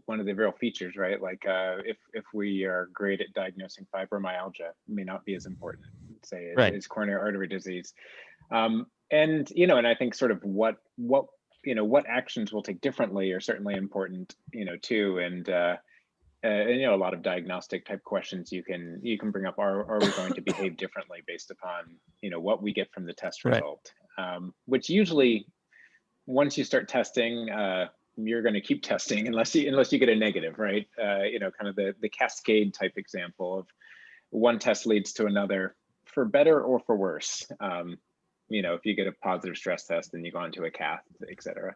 one of the real features, right? Like, if we are great at diagnosing fibromyalgia, it may not be as important, say, Right. as coronary artery disease. And I think sort of what actions we'll take differently are certainly important, too. And a lot of diagnostic type questions you can bring up. Are we going to behave differently based upon what we get from the test Right. result? Which usually, once you start testing, you're going to keep testing unless you get a negative, right? Kind of the cascade type example of one test leads to another, for better or for worse. If you get a positive stress test, then you go on to a cath, et cetera.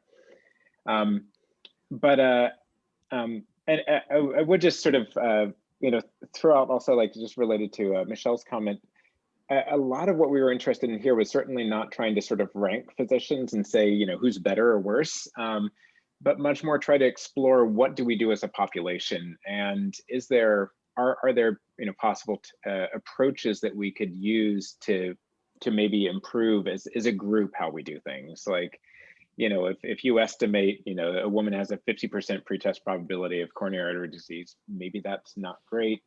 And I would just sort of throw out also, like, just related to Michelle's comment. A lot of what we were interested in here was certainly not trying to sort of rank physicians and say, who's better or worse, but much more try to explore what do we do as a population, and are there possible approaches that we could use to maybe improve as a group how we do things. Like, if you estimate, a woman has a 50% pretest probability of coronary artery disease, maybe that's not great.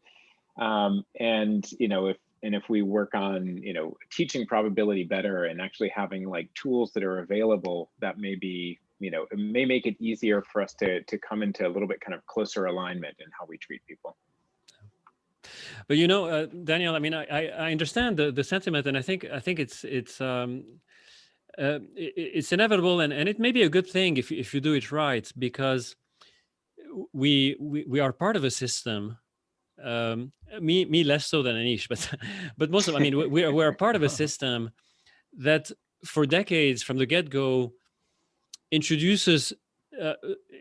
If we work on teaching probability better and actually having like tools that are available, that may be it may make it easier for us to come into a little bit kind of closer alignment in how we treat people. But Daniel, I mean, I understand the sentiment, and I think it's inevitable, and it may be a good thing if you do it right, because we are part of a system. Me less so than Anish, but most of, I mean, we're part of a system that for decades from the get-go introduces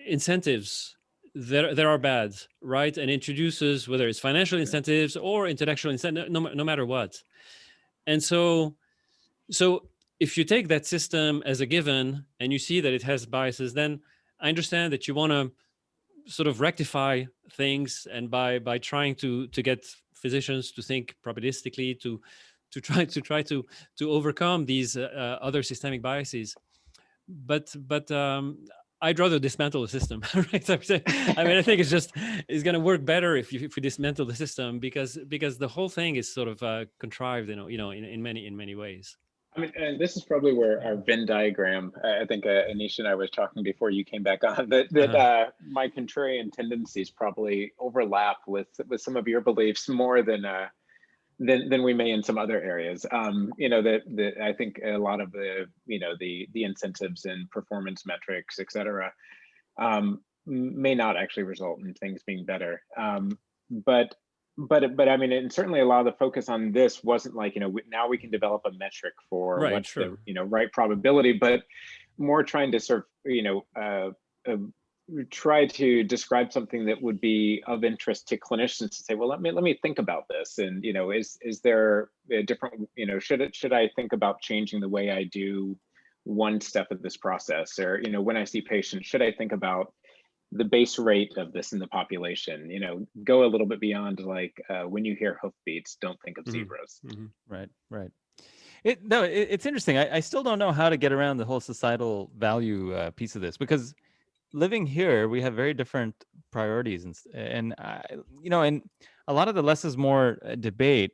incentives that are bad, right? And introduces, whether it's financial incentives or intellectual incentives, no matter what. And so if you take that system as a given and you see that it has biases, then I understand that you want to sort of rectify things, and by trying to get physicians to think probabilistically, to try to overcome these other systemic biases. But I'd rather dismantle the system, right? I mean, I think it's going to work better if we dismantle the system, because the whole thing is sort of contrived, in many ways. I mean, and this is probably where our Venn diagram, I think Anish and I was talking before you came back on, that my contrarian tendencies probably overlap with some of your beliefs more than we may in some other areas. That I think a lot of the incentives and performance metrics, et cetera, may not actually result in things being better. But I mean, and certainly a lot of the focus on this wasn't like, now we can develop a metric for Right, what's sure. the right probability, but more trying to sort of try to describe something that would be of interest to clinicians to say, well, let me think about this, and is there a different, should I think about changing the way I do one step of this process, or when I see patients, should I think about the base rate of this in the population, go a little bit beyond, like, when you hear hoofbeats, don't think of zebras. Right. It's interesting. I still don't know how to get around the whole societal value piece of this, because living here, we have very different priorities, and and a lot of the less is more debate.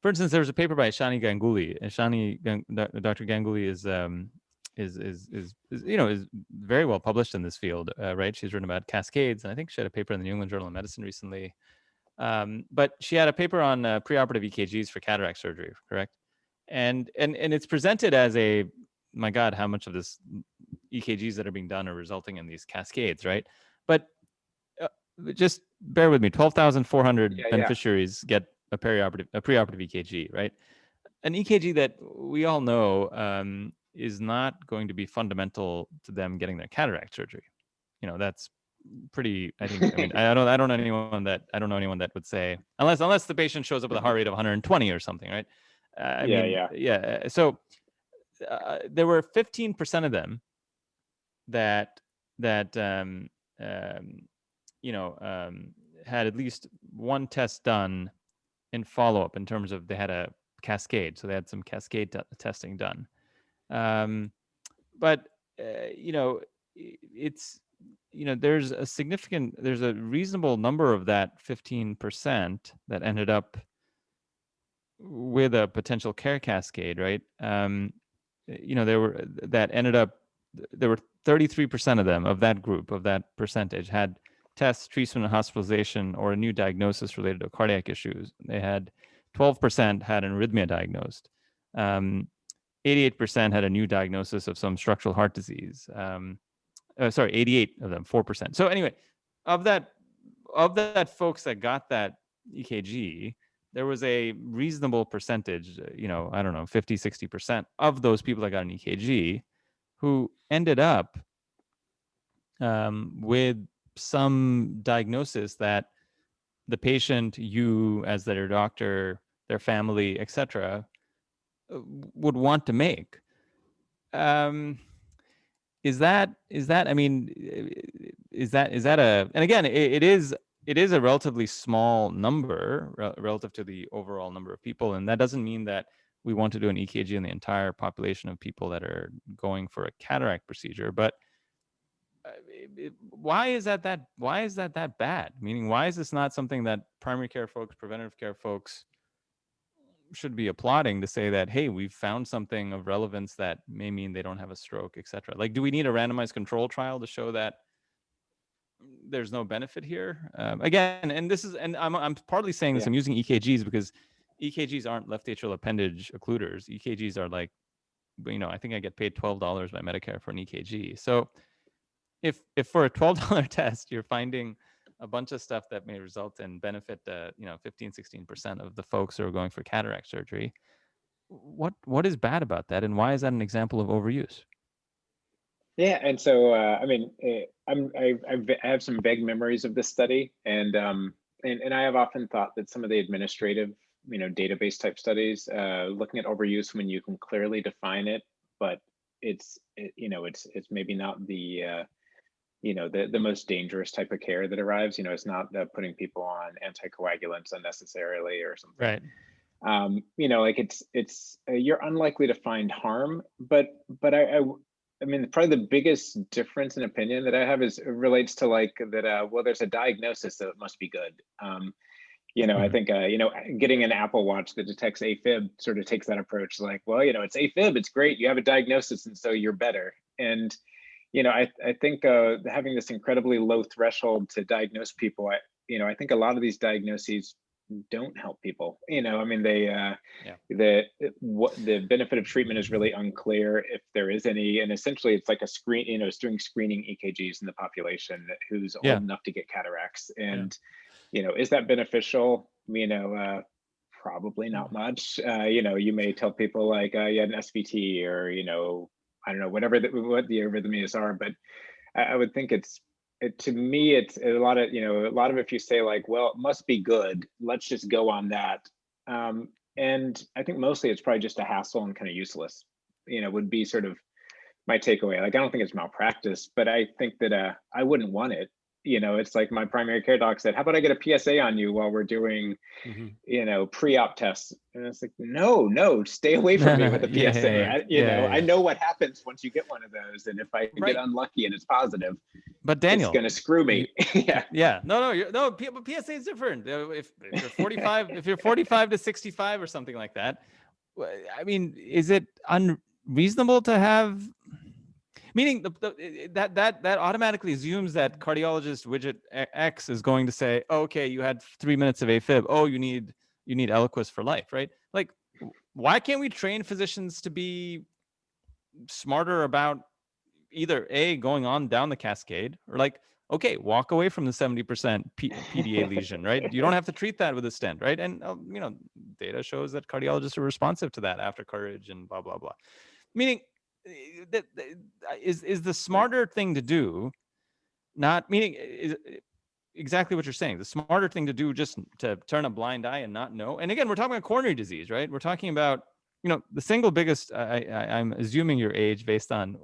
For instance, there was a paper by Shani Ganguly, and Dr. Ganguly is very well published in this field, right? She's written about cascades, and I think she had a paper in the New England Journal of Medicine recently. But she had a paper on preoperative EKGs for cataract surgery, correct? And it's presented as my God, how much of this EKGs that are being done are resulting in these cascades, right? But just bear with me. 12,400 beneficiaries get a preoperative EKG, right? An EKG that we all know is not going to be fundamental to them getting their cataract surgery. That's pretty. I think. I mean, I don't know anyone that would say, unless the patient shows up with a heart rate of 120 or something, right? So there were 15% of them that had at least one test done in follow-up, in terms of they had a cascade, so they had some cascade testing done. But you know, it's, you know, there's a reasonable number of that 15% that ended up with a potential care cascade, right? You know, there were 33% of them, of that group, of that percentage, had tests, treatment, and hospitalization, or a new diagnosis related to cardiac issues. They had 12% had an arrhythmia diagnosed. 88% had a new diagnosis of some structural heart disease. 88 of them, 4%. So anyway, of that folks that got that EKG, there was a reasonable percentage, you know, I don't know, 50, 60% of those people that got an EKG who ended up with some diagnosis that the patient, you as their doctor, their family, etc., would want to make. Is that I mean, is that a, and again, it is a relatively small number relative to the overall number of people, and that doesn't mean that we want to do an EKG in the entire population of people that are going for a cataract procedure. But why is that bad? Meaning, why is this not something that primary care folks, preventative care folks should be applauding, to say that, hey, we've found something of relevance that may mean they don't have a stroke, etc.? Like, do we need a randomized control trial to show that there's no benefit here? Again, and this is, and I'm partly saying this, I'm using EKGs because EKGs aren't left atrial appendage occluders. EKGs are like, you know, I think I get paid $12 by Medicare for an EKG. So if for a $12 test, you're finding a bunch of stuff that may result in benefit, you know, 15, 16% of the folks who are going for cataract surgery, what is bad about that? And why is that an example of overuse? Yeah, and so I mean, I have some vague memories of this study, and I have often thought that some of the administrative, you know, database type studies, looking at overuse when you can clearly define it, but it's maybe not the you know, the most dangerous type of care that arrives. You know, it's not putting people on anticoagulants unnecessarily or something. Right. You know, like it's you're unlikely to find harm, but I mean, probably the biggest difference in opinion that I have is relates to like that. Well, there's a diagnosis, so it must be good. You know, I think you know, getting an Apple Watch that detects AFib sort of takes that approach. Like, well, you know, it's AFib, it's great, you have a diagnosis, and so you're better. And you know, I think having this incredibly low threshold to diagnose people, I think a lot of these diagnoses don't help people. You know, I mean, the benefit of treatment is really unclear if there is any, and essentially it's like a screen. You know, it's doing screening EKGs in the population who's old enough to get cataracts, and you know, is that beneficial? You know, probably not much. You know, you may tell people like you had an SVT, or you know, I don't know, what the arrhythmias are, but I would think to me, it's a lot of, you know, if you say like, well, it must be good, let's just go on that. And I think mostly it's probably just a hassle and kind of useless, you know, would be sort of my takeaway. Like, I don't think it's malpractice, but I think that I wouldn't want it. You know, it's like my primary care doc said, how about I get a PSA on you while we're doing, you know, pre-op tests? And it's like, no, stay away from me with the PSA. You know, I know what happens once you get one of those. And if I get unlucky and it's positive, but Daniel, it's going to screw me. No, but PSA is different. If you're 45, if you're 45 to 65 or something like that, I mean, is it unreasonable to have? Meaning that automatically assumes that cardiologist widget X is going to say, oh, okay, you had 3 minutes of AFib. Oh, you need Eliquis for life, right? Like, why can't we train physicians to be smarter about either A, going on down the cascade, or like, okay, walk away from the 70% PDA lesion, right? You don't have to treat that with a stent, right? And you know, data shows that cardiologists are responsive to that after courage and blah blah blah. Meaning, that is the smarter thing to do, not meaning is exactly what you're saying. The smarter thing to do, just to turn a blind eye and not know. And again, we're talking about coronary disease, right? We're talking about, you know, the single biggest. I'm assuming your age based on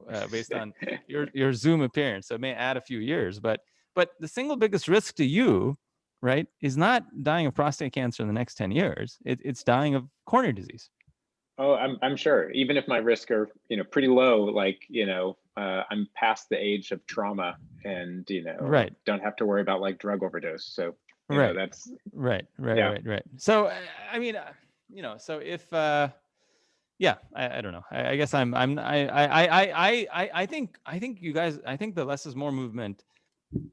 your Zoom appearance, so it may add a few years, but the single biggest risk to you, right, is not dying of prostate cancer in the next 10 years. It's dying of coronary disease. Oh, I'm sure. Even if my risks are, pretty low, like, I'm past the age of trauma and, Right. don't have to worry about like drug overdose. So, Right. that's, Right. yeah. So, I mean, so if, yeah, I don't know. I guess I think you guys, I think the less is more movement,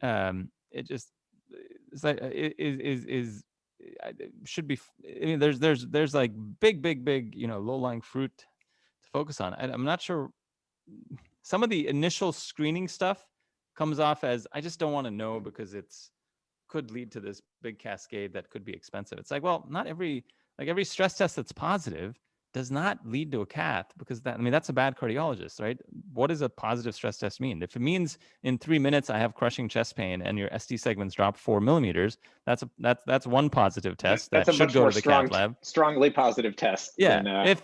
it just, it's like, should be, I mean, there's like big, low-lying fruit to focus on. I'm not sure. Some of the initial screening stuff comes off as, I just don't want to know because it's could lead to this big cascade that could be expensive. It's like, well, not every stress test that's positive does not lead to a cath, because that's a bad cardiologist, right? What does a positive stress test mean? If it means in 3 minutes I have crushing chest pain and your ST segments drop 4 millimeters, that's one positive test That's that a should much go more to the cath lab. strongly positive test Yeah. than, If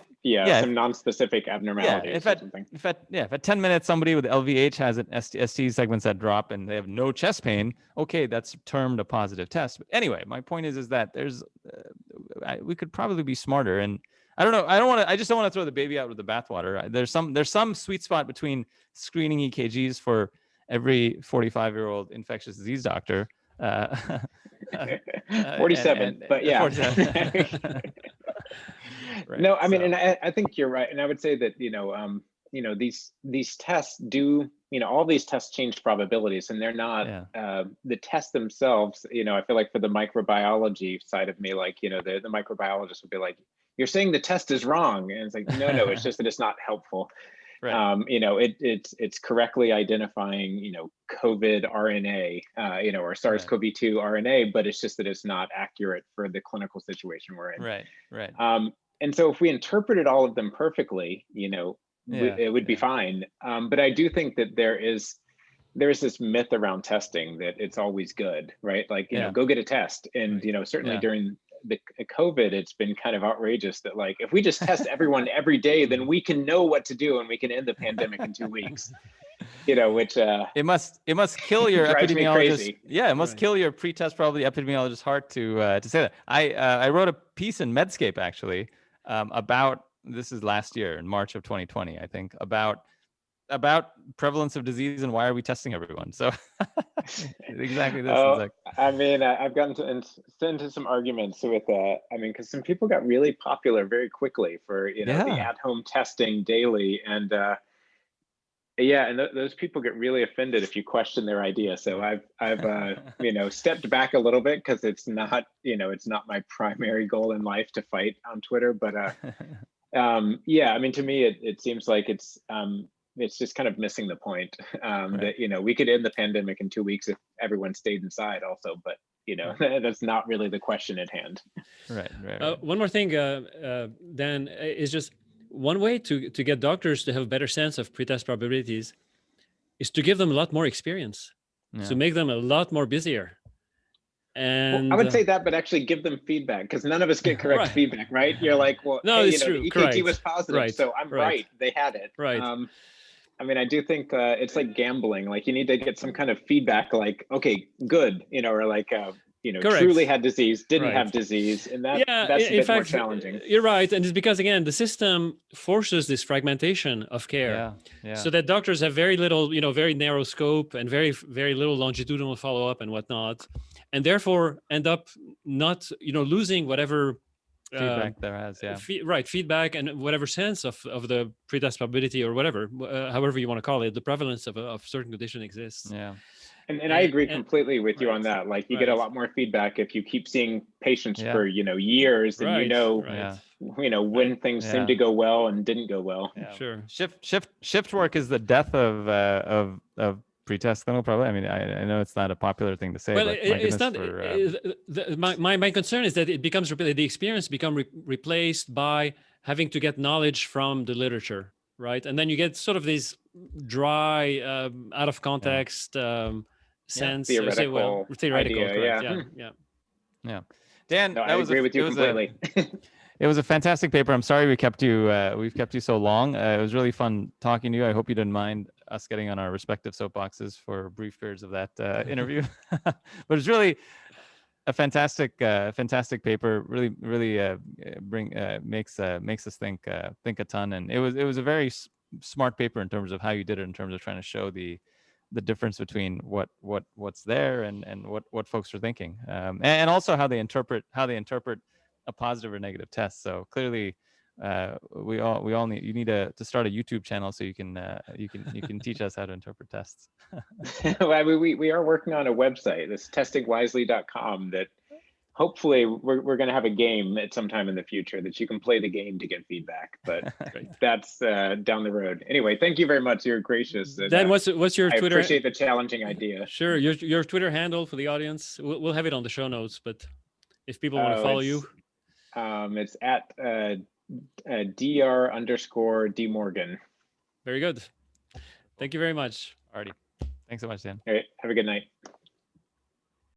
some non-specific abnormalities or something. if at 10 minutes somebody with LVH has an ST segments that drop and they have no chest pain, okay, that's termed a positive test. But anyway, my point is that there's we could probably be smarter, and I don't know. I just don't want to throw the baby out with the bathwater. There's some sweet spot between screening EKGs for every 45-year-old infectious disease doctor. 47, but yeah. 47. Right, No, I mean, so. and I think you're right. And I would say that, these tests do, all these tests change probabilities, and they're not the tests themselves. I feel like for the microbiology side of me, like, the microbiologist would be like, you're saying the test is wrong. And it's like, no, it's just that it's not helpful. Right. It's correctly identifying, COVID RNA, or SARS-CoV-2 RNA, but it's just that it's not accurate for the clinical situation we're in. Right. And so if we interpreted all of them perfectly, it would be fine. But I do think that there's this myth around testing that it's always good, right? Like, go get a test. And, certainly during the COVID, it's been kind of outrageous that, like, if we just test everyone every day, then we can know what to do and we can end the pandemic in 2 weeks. Which it must kill your drives me epidemiologist. crazy. Yeah, it must kill your pre-test probably epidemiologist's heart to say that. I wrote a piece in Medscape actually about, this is last year in March of 2020, I think, about prevalence of disease and why are we testing everyone. So exactly this. Oh, Like, I mean, I've gotten into some arguments with because some people got really popular very quickly for the at-home testing daily, and and those people get really offended if you question their idea. So I've stepped back a little bit, because it's not my primary goal in life to fight on Twitter, but I mean, to me it seems like it's just kind of missing the point, that we could end the pandemic in 2 weeks if everyone stayed inside also, but that's not really the question at hand. Right. One more thing, Dan, is just one way to get doctors to have a better sense of pretest probabilities is to give them a lot more experience, to make them a lot more busier. And I would say that, but actually give them feedback, because none of us get correct feedback, right? You're like, well, no, hey, it's true. The EKG was positive, right. so I'm right. They had it. Right. I mean, I do think it's like gambling. Like, you need to get some kind of feedback, like, okay, good, or like, truly had disease, didn't have disease, and that's a bit more challenging. You're right, and it's because, again, the system forces this fragmentation of care, so that doctors have very little, very narrow scope and very, very little longitudinal follow-up and whatnot, and therefore end up not, losing whatever feedback there has, feedback and whatever sense of the pretest probability or whatever, however you want to call it, the prevalence of certain condition exists. And I agree completely with you on that. Like, you get a lot more feedback if you keep seeing patients for years, and when things seem to go well and didn't go well. Sure. Shift work is the death of pretest clinical probably. I mean, I know it's not a popular thing to say, well, but it's not. My concern is that it becomes the experience become replaced by having to get knowledge from the literature, right? And then you get sort of these dry, out of context sense. Theoretical theoretical, idea, correct? Yeah. Dan, no, I agree with you completely. It was a fantastic paper. I'm sorry we've kept you so long. It was really fun talking to you. I hope you didn't mind us getting on our respective soapboxes for brief periods of that interview. But it's really, a fantastic paper. Really makes us think a ton. And it was a very smart paper in terms of how you did it, in terms of trying to show the difference between what's there and what folks are thinking, and also how they interpret a positive or negative test. So clearly, we all need to start a YouTube channel so you can teach us how to interpret tests. Well, we are working on a website, this testingwisely.com, that hopefully we're going to have a game at some time in the future that you can play the game to get feedback, but that's down the road. Anyway, thank you very much. You're gracious. Dan, what's your I Twitter? appreciate the challenging idea. Sure, your Twitter handle for the audience. We'll have it on the show notes, but if people want to follow you, it's at dr_dmorgan. Very good. Thank you very much. Alrighty. Thanks so much, Dan. All right. Have a good night.